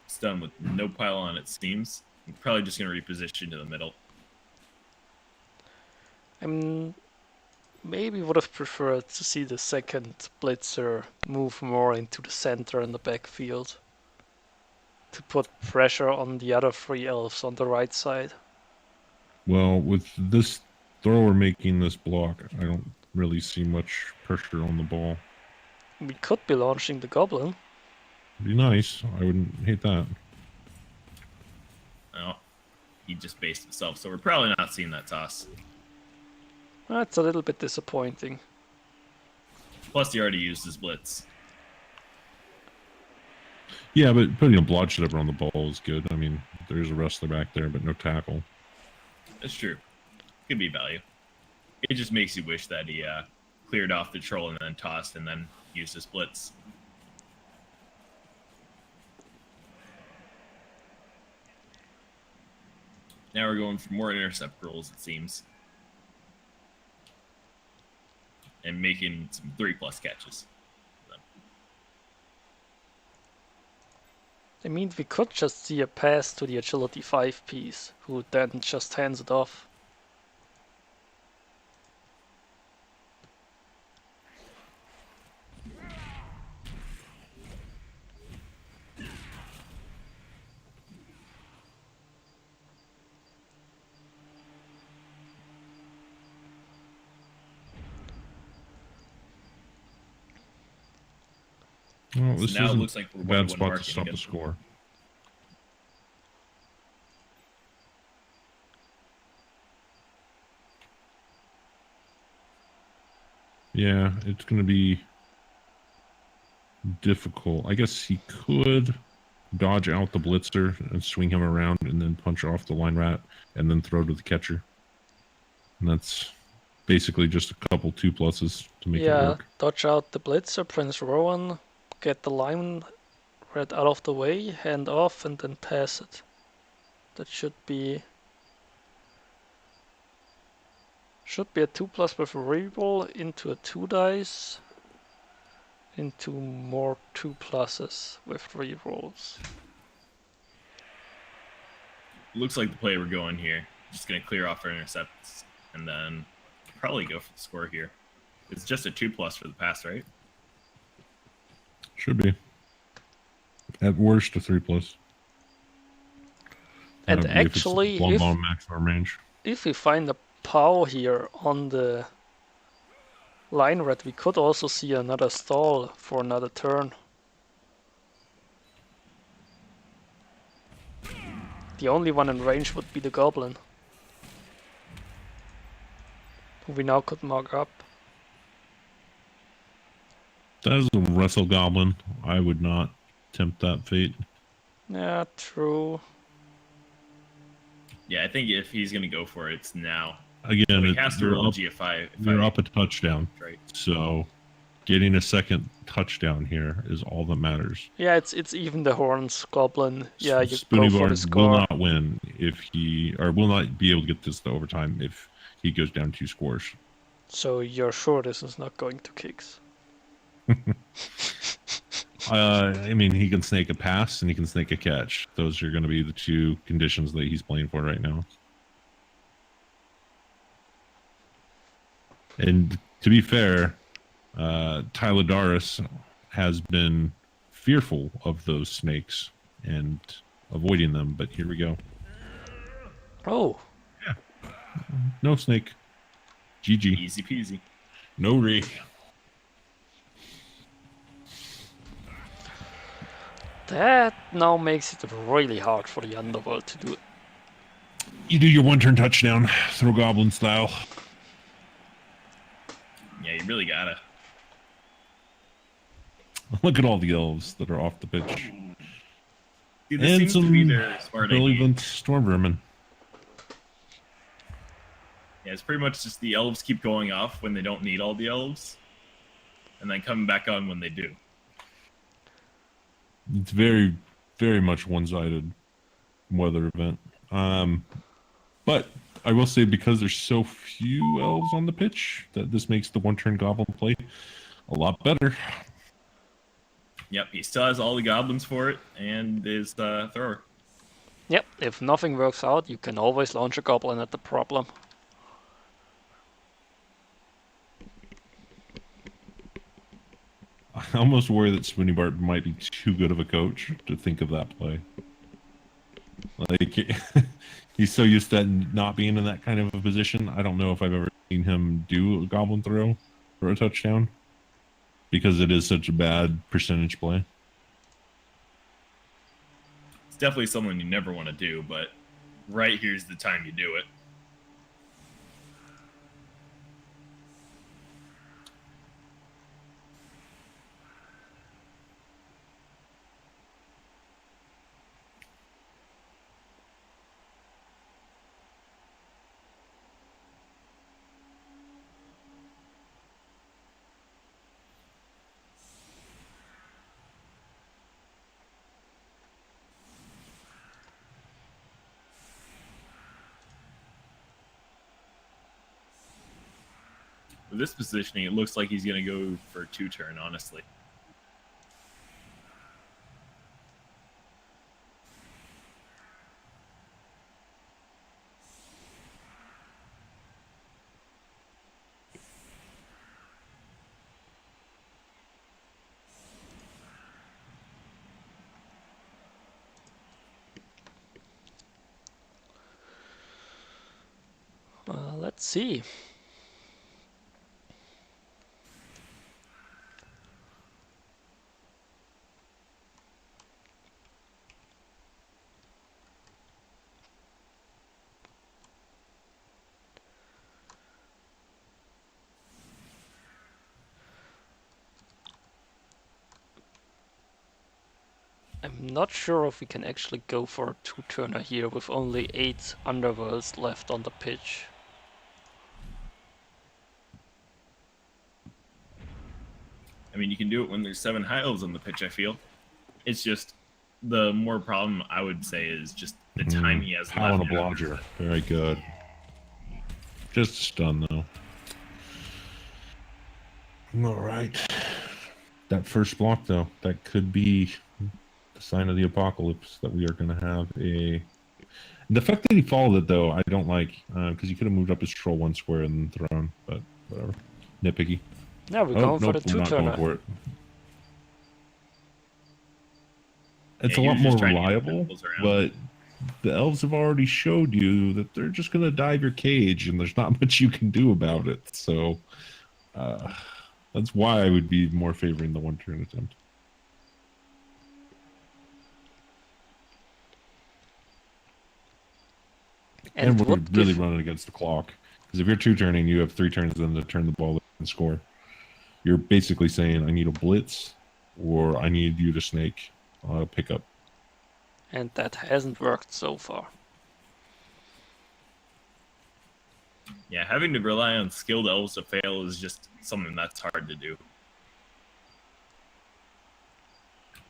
It's done with no pile on, it seems. I'm probably just going to reposition to the middle. I'm maybe would have preferred to see the second Blitzer move more into the center and the backfield to put pressure on the other 3 elves on the right side. Well, with this thrower making this block, I don't really see much pressure on the ball. We could be launching the goblin. It'd be nice. I wouldn't hate that. Oh, he just based himself, so we're probably not seeing that toss. That's a little bit disappointing. Plus, he already used his blitz. Yeah, but putting a bloodshed on the ball is good. I mean, there's a wrestler back there, but no tackle. That's true. Could be value. It just makes you wish that he cleared off the troll and then tossed and then used his blitz. Now we're going for more intercept rolls, it seems. And making some 3+ catches. I mean, we could just see a pass to the agility 5 piece, who then just hands it off. Well, So this now it isn't looks like we're a bad 1-1 spot to marking stop again. the score. Yeah, it's going to be difficult. I guess he could dodge out the blitzer and swing him around and then punch off the line rat and then throw to the catcher. And that's basically just a couple 2+s to make it Yeah, work. dodge out the blitzer, Prince Rowan, get the line red out of the way, hand off, and then pass it. That should be a 2+ with a reroll into a 2 dice, into more 2+s with rerolls. Looks like the play we're going here. Just going to clear off our intercepts and then probably go for the score here. It's just a 2+ for the pass, right? Should be. At worst, a 3+. And That'd be if it's actually, long if ball maximum range. if we find a POW here on the line red, we could also see another stall for another turn. The only one in range would be the goblin, who we now could mark up. That is a wrestle goblin. I would not tempt that fate. Yeah, true. Yeah, I think if he's going to go for it, it's now. Again, So he has to you're roll a up, GFI. you're up a touchdown. Right. So getting a second touchdown here is all that matters. Yeah, it's even the horns goblin. Yeah, you Spoony go for Bard the will score. not win if he, or will not be able to get this to overtime if he goes down 2 scores. So you're sure this is not going to kicks? I mean, he can snake a pass and he can snake a catch. Those are going to be the 2 conditions that he's playing for right now. And to be fair, Tyler Daris has been fearful of those snakes and avoiding them, but here we go. Oh, No snake. GG. Easy peasy. No re. that now makes it really hard for the underworld to do it. You do your 1-turn touchdown, throw goblin style. Yeah, you really gotta. Look at all the elves that are off the pitch. Dude, this And seems to some be their smart idea. relevant storm vermin. Yeah, it's pretty much just the elves keep going off when they don't need all the elves, and then coming back on when they do. It's very, very much one-sided weather event. But I will say, because there's so few elves on the pitch, that this makes the 1-turn goblin play a lot better. Yep, he still has all the goblins for it, and his thrower. Yep, if nothing works out, you can always launch a goblin at the problem. I almost worry that Spoony Bart might be too good of a coach to think of that play. Like, he's so used to not being in that kind of a position. I don't know if I've ever seen him do a goblin throw for a touchdown because it is such a bad percentage play. It's definitely something you never want to do, but right here's the time you do it. With this positioning, it looks like he's going to go for a 2-turn, honestly. Let's see. I'm not sure if we can actually go for a 2-turner here with only 8 underworlds left on the pitch. I mean, you can do it when there's 7 high elves on the pitch, I feel. It's just the more problem I would say is just the time he has Power left. and a blodger. Very good. Just a stun, though. All right. That first block, though, that could be the sign of the apocalypse that we are going to have a... The fact that he followed it, though, I don't like, because he could have moved up his troll 1 square and then thrown, but whatever. Nitpicky. Yeah, we're going for the we're not going 2-turner. for it. It's Yeah, a he lot was more just trying to get reliable, elves around. but the elves have already showed you that they're just going to dive your cage, and there's not much you can do about it. So that's why I would be more favoring the 1-turn attempt. And we're really running against the clock. Because if you're 2-turning, you have 3 turns then to turn the ball and score. You're basically saying, I need a blitz, or I need you to snake pickup. And that hasn't worked so far. Yeah, having to rely on skilled elves to fail is just something that's hard to do.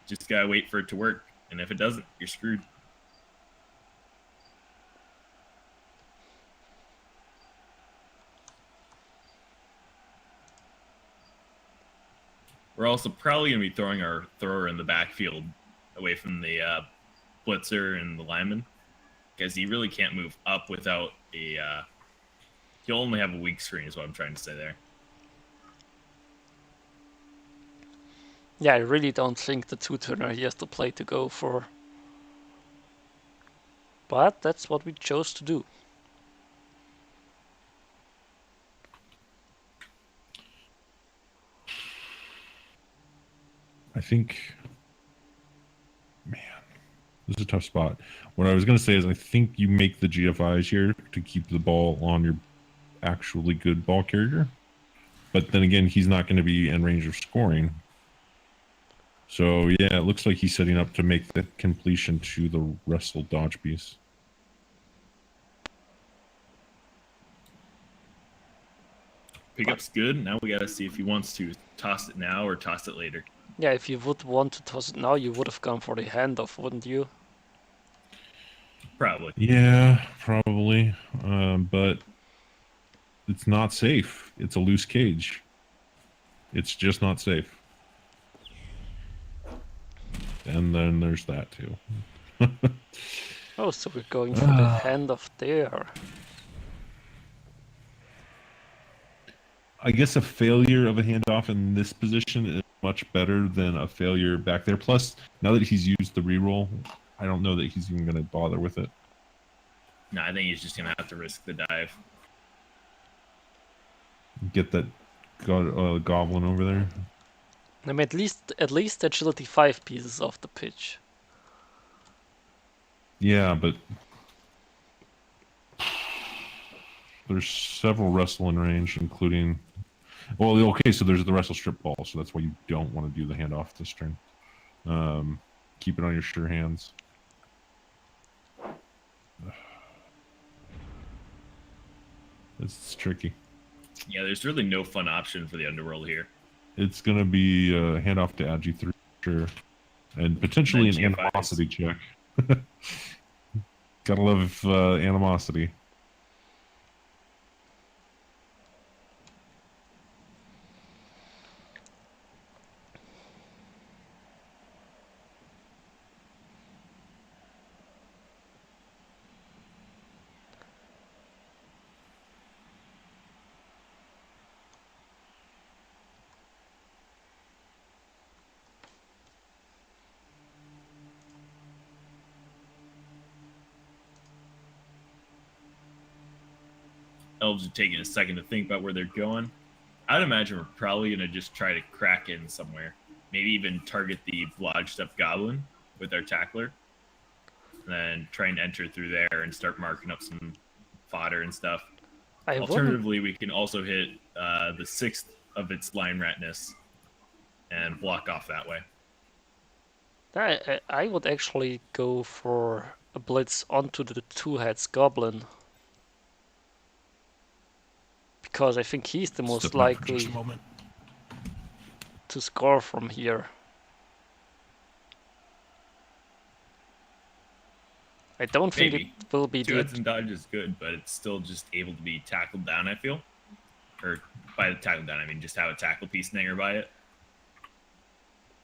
Just gotta wait for it to work, and if it doesn't, you're screwed. We're also probably going to be throwing our thrower in the backfield away from the blitzer and the lineman, because he really can't move up without a... he'll only have a weak screen is what I'm trying to say there. Yeah, I really don't think the 2-turner he has to play to go for. But that's what we chose to do. I think, man, this is a tough spot. What I was going to say is I think you make the GFIs here to keep the ball on your actually good ball carrier. But then again, he's not going to be in range of scoring. So, yeah, it looks like he's setting up to make the completion to the wrestle dodge piece. Pickup's good. Now we got to see if he wants to toss it now or toss it later. Yeah, if you would want to toss it now, you would have gone for the handoff, wouldn't you? Probably. Yeah, probably. But it's not safe. It's a loose cage. It's just not safe. And then there's that too. Oh, so we're going for the handoff there. I guess a failure of a handoff in this position is much better than a failure back there. Plus, now that he's used the reroll, I don't know that he's even going to bother with it. No, I think he's just going to have to risk the dive. get that goblin over there. I mean, at least agility 5 pieces off the pitch. Yeah, but there's several wrestle in range, including. Well, okay, so there's the wrestle strip ball, so that's why you don't want to do the handoff this turn. Keep it on your sure hands. It's tricky. Yeah, there's really no fun option for the underworld here. It's gonna be a handoff to Agi 3 sure, and potentially an GFIs. animosity check. Gotta love animosity. Elves are taking a second to think about where they're going. I'd imagine we're probably going to just try to crack in somewhere. Maybe even target the lodged up goblin with our tackler. And then try and enter through there and start marking up some fodder and stuff. Alternatively, we can also hit the 6th of its line ratness and block off that way. I would actually go for a blitz onto the 2-heads goblin. Because I think he's the most likely to score from here. I don't think it will be Two heads and dodge is good, but it's still just able to be tackled down, I feel. Or by the tackle down, I mean just have a tackle piece nearby it.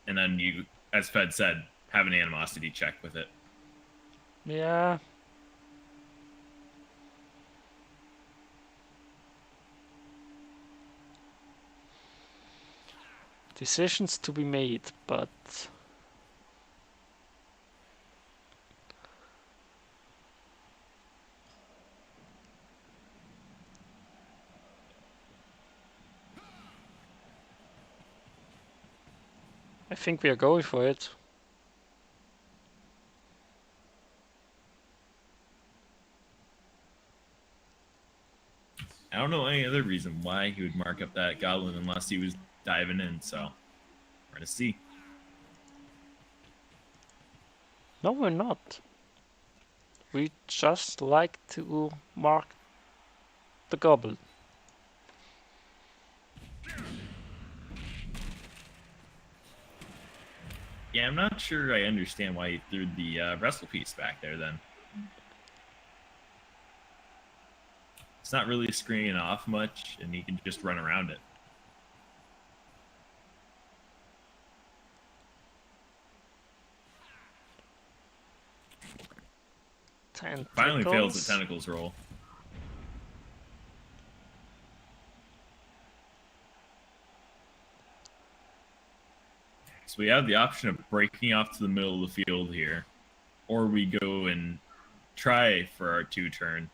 And then you, as Fed said, have an animosity check with it. Yeah. Decisions to be made, but I think we are going for it. I don't know any other reason why he would mark up that goblin unless he was diving in, so we're gonna see. No, we're not. We just like to mark the goblin. Yeah, I'm not sure I understand why he threw the wrestle piece back there then. It's not really screening off much, and he can just run around it. Finally fails the tentacles roll. So we have the option of breaking off to the middle of the field here, or we go and try for our 2-turn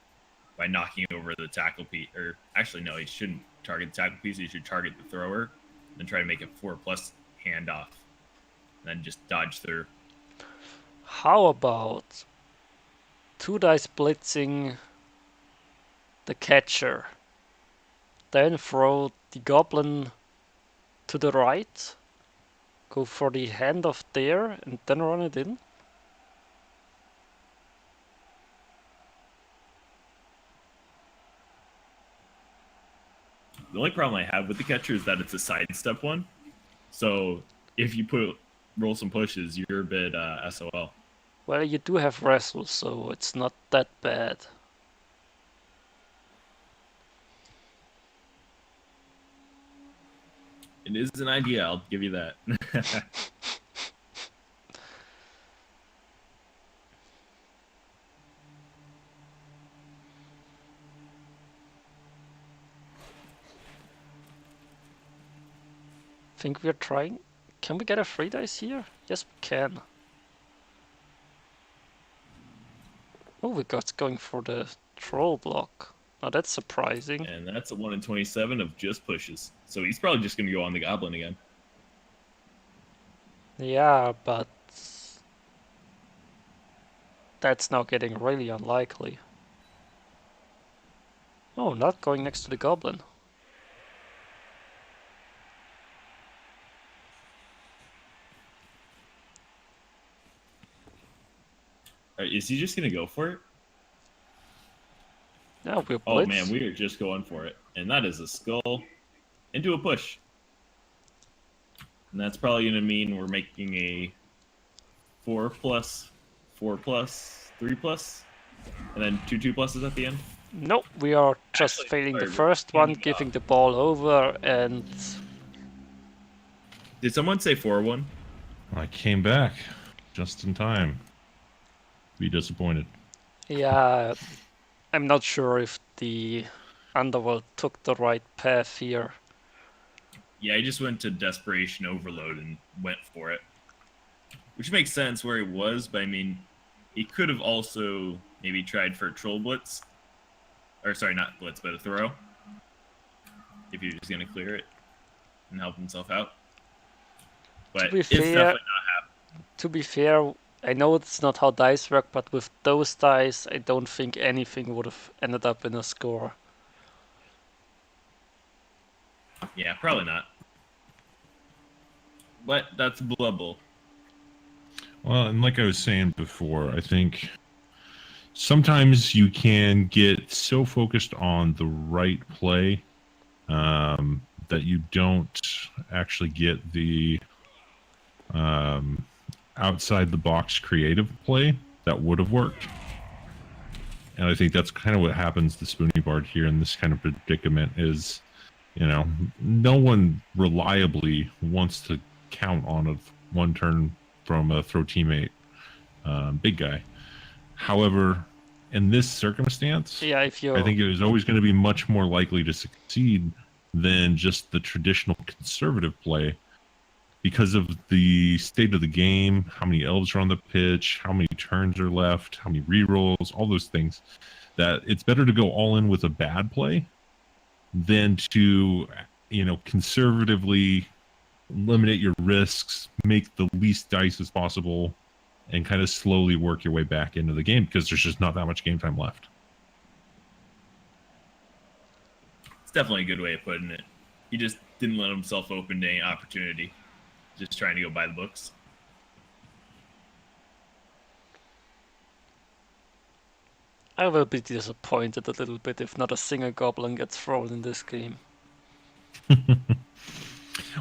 by knocking over the tackle piece. Or actually, no, he shouldn't target the tackle piece. He should target the thrower and try to make a 4+ handoff, and then just dodge through. How about 2 dice blitzing the catcher, then throw the goblin to the right, go for the handoff there, and then run it in? The only problem I have with the catcher is that it's a sidestep one. So if you roll some pushes, you're a bit SOL. Well, you do have wrestle, so it's not that bad. It is an idea, I'll give you that. Think we're trying. Can we get a 3 dice here? Yes, we can. Oh, we got going for the troll block. Oh, that's surprising. And that's a 1 in 27 of just pushes. So he's probably just going to go on the Goblin again. Yeah, but that's now getting really unlikely. Oh, not going next to the Goblin. Is he just going to go for it? Yeah, we're Oh blitz. man, we are just going for it. And that is a skull into a push. And that's probably going to mean we're making a 4+, 4+, 3+, and then 2 2+s at the end. Nope, we are just Actually, failing the sorry, first one, giving the ball over, and Did someone say 4-1? I came back just in time. Be disappointed. yeah, I'm not sure if the Underworld took the right path here. Yeah, he just went to Desperation Overload and went for it. Which makes sense where he was, but I mean, he could have also maybe tried for a Troll Blitz. Or sorry, not Blitz, but a throw. If you're just going to clear it and help himself out. But be it's fair- definitely not happening. To be fair, I know it's not how dice work, but with those dice, I don't think anything would have ended up in a score. Yeah, probably not. But that's Blood Bowl. Well, and like I was saying before, I think sometimes you can get so focused on the right play that you don't actually get the outside the box creative play that would have worked. And I think that's kind of what happens to Spoony Bard here in this kind of predicament is, you know, no one reliably wants to count on a one turn from a throw teammate big guy. However, in this circumstance, Yeah, if you I think it is always going to be much more likely to succeed than just the traditional conservative play because of the state of the game, how many elves are on the pitch, how many turns are left, how many rerolls, all those things, that it's better to go all in with a bad play than to, you know, conservatively eliminate your risks, make the least dice as possible, and kind of slowly work your way back into the game because there's just not that much game time left. It's definitely a good way of putting it. He just didn't let himself open to any opportunity. Just trying to go by the books. I will be disappointed a little bit if not a single goblin gets thrown in this game.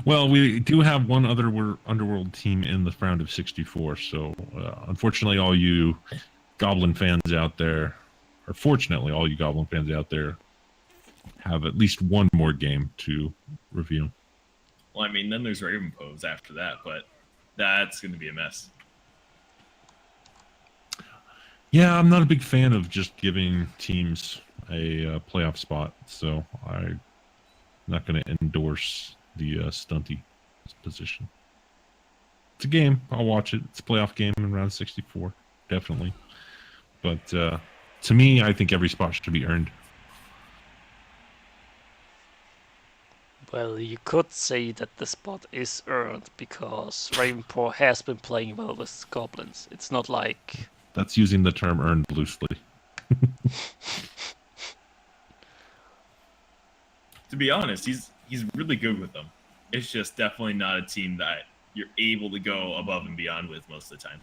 Well, we do have one other Underworld team in the round of 64, so unfortunately all you Goblin fans out there, or fortunately all you Goblin fans out there, have at least one more game to review. Well, I mean, then there's Raven Pose after that, but that's going to be a mess. Yeah, I'm not a big fan of just giving teams a playoff spot, so I'm not going to endorse the stunty position. It's a game. I'll watch it. It's a playoff game in round 64, definitely. But to me, I think every spot should be earned. Well, you could say that the spot is earned because Ravenpaw has been playing well with goblins. It's not like... That's using the term earned loosely. To be honest, he's really good with them. It's just definitely not a team that you're able to go above and beyond with most of the time.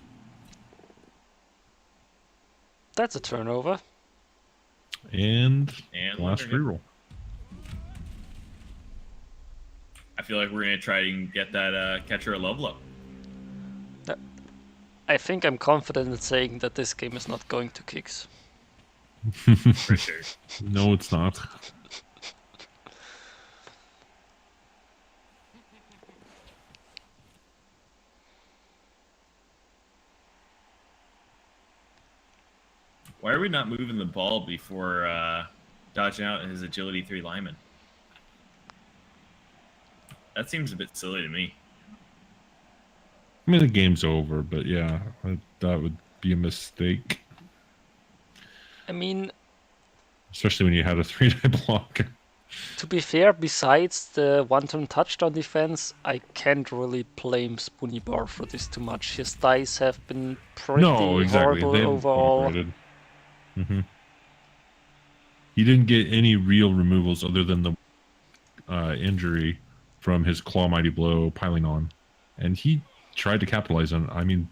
That's a turnover. And last Leonard. reroll. I feel like we're going to try and get that catcher a level up. I think I'm confident in saying that this game is not going to kicks. For sure. No, it's not. Why are we not moving the ball before dodging out his agility 3 lineman? That seems a bit silly to me. I mean, the game's over, but yeah, that would be a mistake. I mean, especially when you had a 3-die block. To be fair, besides the one-turn touchdown defense, I can't really blame Spoony Bar for this too much. His dice have been pretty No, exactly. horrible They haven't overall. cooperated. He didn't get any real removals other than the injury from his Claw Mighty Blow piling on, and he tried to capitalize on it. I mean,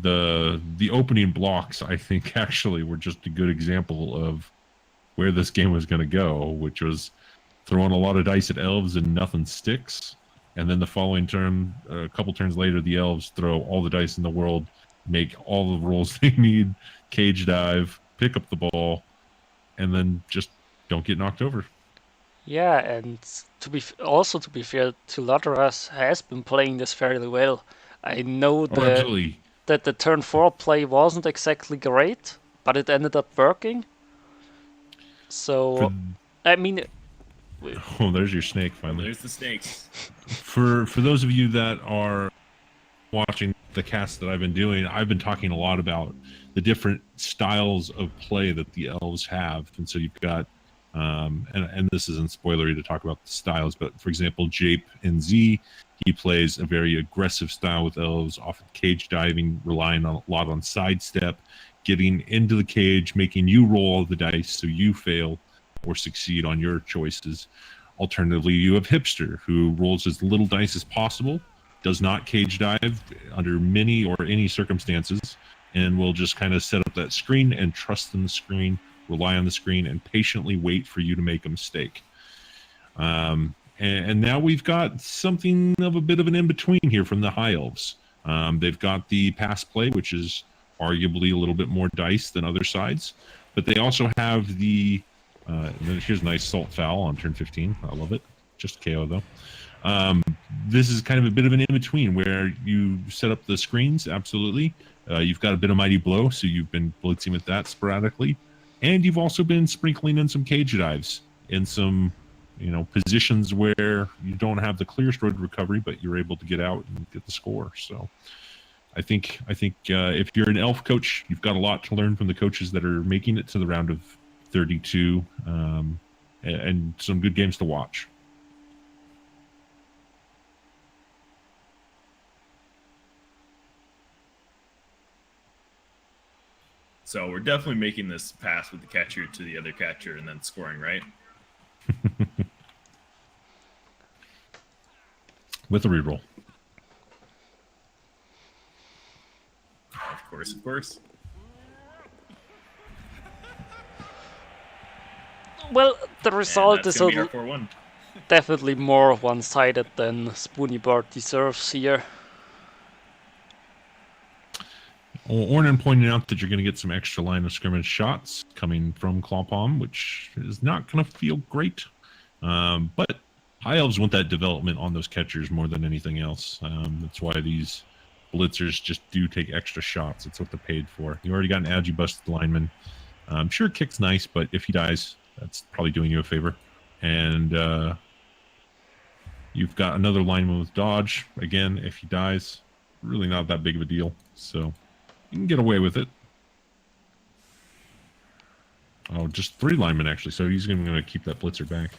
the opening blocks, I think, actually were just a good example of where this game was going to go, which was throwing a lot of dice at elves and nothing sticks. And then the following turn, a couple turns later, the elves throw all the dice in the world, make all the rolls they need, cage dive, pick up the ball, and then just don't get knocked over. Yeah, and to be fair, to Lodras has been playing this fairly well. I know Absolutely. that the turn 4 play wasn't exactly great, but it ended up working. So, I mean... Oh, there's your snake finally. There's the snakes. For those of you that are watching the cast that I've been doing, I've been talking a lot about the different styles of play that the elves have. And so you've got, and this isn't spoilery to talk about the styles, but for example, Jape in Z, he plays a very aggressive style with elves, often cage diving, relying a lot on sidestep, getting into the cage, making you roll all the dice so you fail or succeed on your choices. Alternatively, you have Hipster, who rolls as little dice as possible, does not cage dive under many or any circumstances, and will just kind of set up that screen and trust in the screen, rely on the screen, and patiently wait for you to make a mistake. And now we've got something of a bit of an in-between here from the High Elves. They've got the pass play, which is arguably a little bit more dice than other sides, but they also have the here's a nice Salt Foul on turn 15. I love it. Just KO though. This is kind of a bit of an in-between where you set up the screens, absolutely. You've got a bit of Mighty Blow, so you've been blitzing with that sporadically. And you've also been sprinkling in some cage dives in some, positions where you don't have the clearest road to recovery, but you're able to get out and get the score. So I think if you're an elf coach, you've got a lot to learn from the coaches that are making it to the round of 32, and some good games to watch. So we're definitely making this pass with the catcher to the other catcher and then scoring, right? With a reroll. Of course. Well, the result is definitely more one-sided than Spoony Bart deserves here. Ornan pointed out that you're going to get some extra line of scrimmage shots coming from Clawpalm, which is not going to feel great. But High Elves want that development on those catchers more than anything else. That's why these blitzers just do take extra shots. It's what they're paid for. You already got an Agi busted lineman. I'm sure Kick's nice, but if he dies, that's probably doing you a favor. And you've got another lineman with dodge. Again, if he dies, really not that big of a deal. So you can get away with it. Oh, just 3 linemen, actually. So he's going to keep that blitzer back.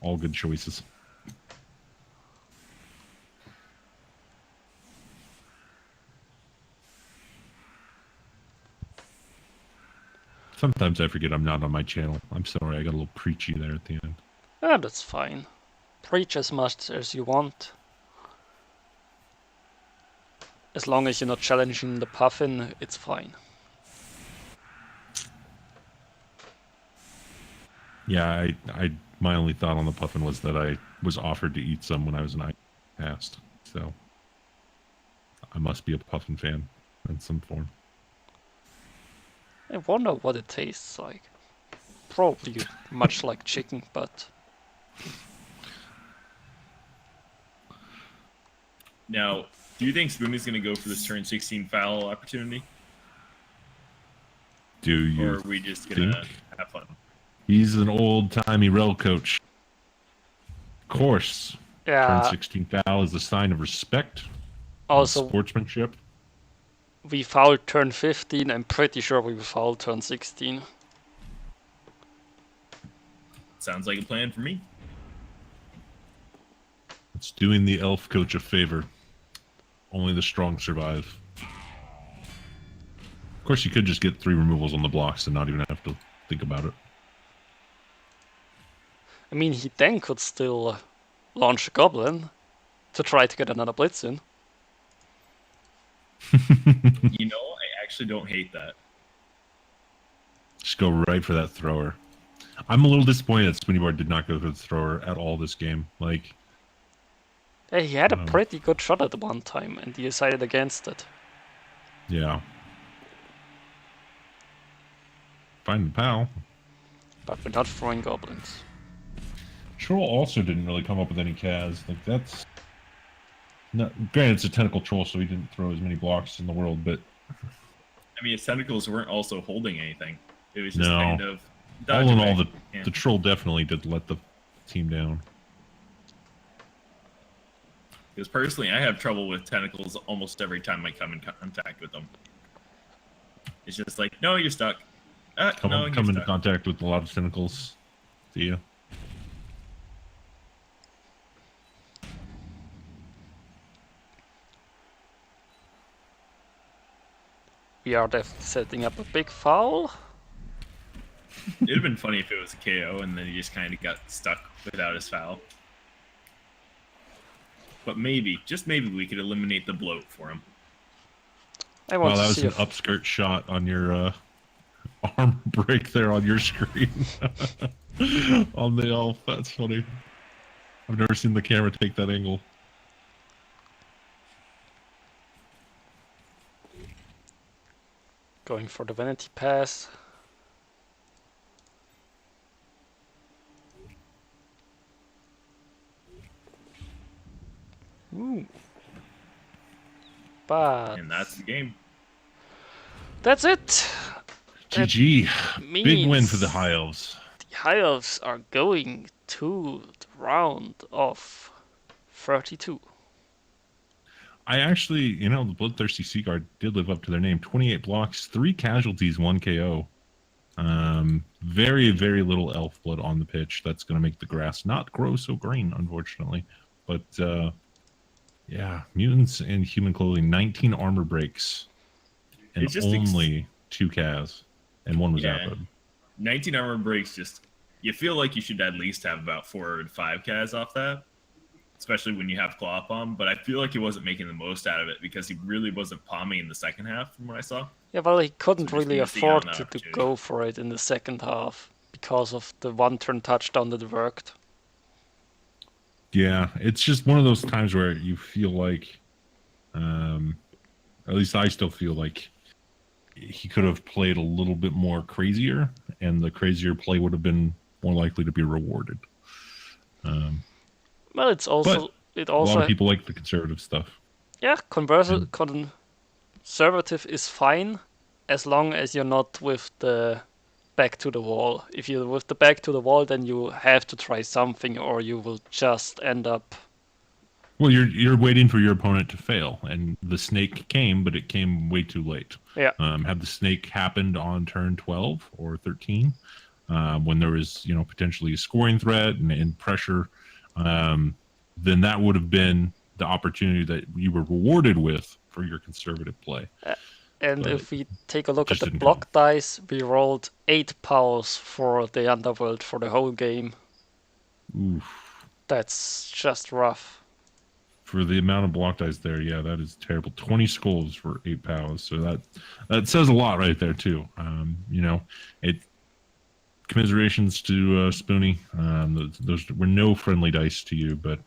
All good choices. Sometimes I forget I'm not on my channel. I'm sorry, I got a little preachy there at the end. Ah, that's fine. Preach as much as you want. As long as you're not challenging the puffin, it's fine. Yeah, my only thought on the puffin was that I was offered to eat some when I was an past. So I must be a puffin fan in some form. I wonder what it tastes like. Probably much like chicken, but... Now, do you think Spoonie's going to go for this turn 16 foul opportunity? Do you? Or are we just going to have fun? He's an old-timey rel coach. Of course. Yeah. Turn 16 foul is a sign of respect. Also, Sportsmanship. We fouled turn 15. I'm pretty sure we fouled turn 16. Sounds like a plan for me. It's doing the elf coach a favor. Only the strong survive. Of course, you could just get 3 removals on the blocks and not even have to think about it. I mean, he then could still launch a goblin to try to get another blitz in. You know, I actually don't hate that. Just go right for that thrower. I'm a little disappointed that Spoony Bar did not go for the thrower at all this game. Like, Hey, he had a pretty good shot at one time, and he decided against it. yeah. Find the pal. But we're not throwing goblins. Troll also didn't really come up with any Kaz. Like, that's... Not, granted, it's a tentacle troll, so he didn't throw as many blocks in the world, but... I mean, his tentacles weren't also holding anything. It was just No. kind of... All in all, dodge the troll definitely did let the team down. Because personally, I have trouble with tentacles almost every time I come in contact with them. It's just like, no, you're stuck. Come no, you're into stuck. contact with a lot of tentacles. See ya. We are definitely setting up a big foul. It'd have been funny if it was a KO and then he just kind of got stuck without his foul. But maybe, just maybe, we could eliminate the bloat for him. I want Wow, to that was see an if upskirt shot on your arm break there on your screen. On the elf, that's funny. I've never seen the camera take that angle. going for the vanity pass. Ooh. But And that's the game. that's it. GG. Big win for the means High Elves. The High Elves are going to the round of 32. I actually, you know, the Bloodthirsty Sea Guard did live up to their name. 28 blocks, 3 casualties, 1 KO. Very, very little elf blood on the pitch. That's going to make the grass not grow so green, unfortunately. But, yeah, Mutants and Human Clothing, 19 armor breaks. And It's just only 2 Kaz. And 1 was outbid. 19 armor breaks, just, you feel like you should at least have about 4 or 5 Kaz off that. Especially when you have Claw Palm, but I feel like he wasn't making the most out of it because he really wasn't palming in the second half from what I saw. Yeah, well, he couldn't So just really missing out on afford that to opportunity. go for it in the second half because of the one-turn touchdown that worked. Yeah, it's just one of those times where you feel like, at least I still feel like he could have played a little bit more crazier, and the crazier play would have been more likely to be rewarded. Well, it's also A lot of people like the conservative stuff. yeah, conservative is fine as long as you're not with the back to the wall. If you're with the back to the wall, then you have to try something, or you will just end up. Well, you're waiting for your opponent to fail, and the snake came, but it came way too late. Yeah. Had the snake happened on turn 12 or 13, when there was potentially a scoring threat and pressure, then that would have been the opportunity that you were rewarded with for your conservative play. And But if we take a look at just the didn't block dice, we rolled 8 powers for the Underworld for the whole game. Oof. That's just rough. For the amount of block dice there, yeah, that is terrible. 20 skulls for 8 powers, so that says a lot right there too. Commiserations to Spoony. Those were no friendly dice to you, but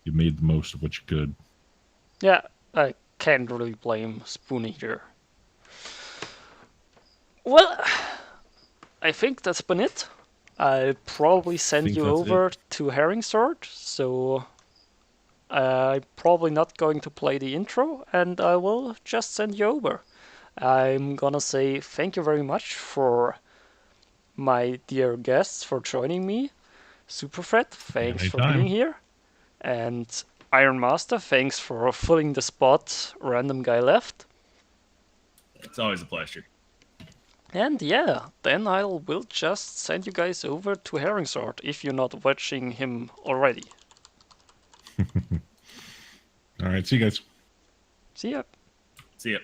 you made the most of what you could. Yeah, I can't really blame Spoony here. Well, I think that's been it. I'll probably send Think you that's over to Herring Sword, so I'm probably not going to play the intro, and I will just send you over. I'm gonna say thank you very much for my dear guests for joining me. Superfred, thanks for Anytime. being here. And Iron Master, thanks for filling the spot random guy left. It's always a pleasure. And yeah, then I will just send you guys over to Herringsword if you're not watching him already. All right, see you guys. See ya. See ya.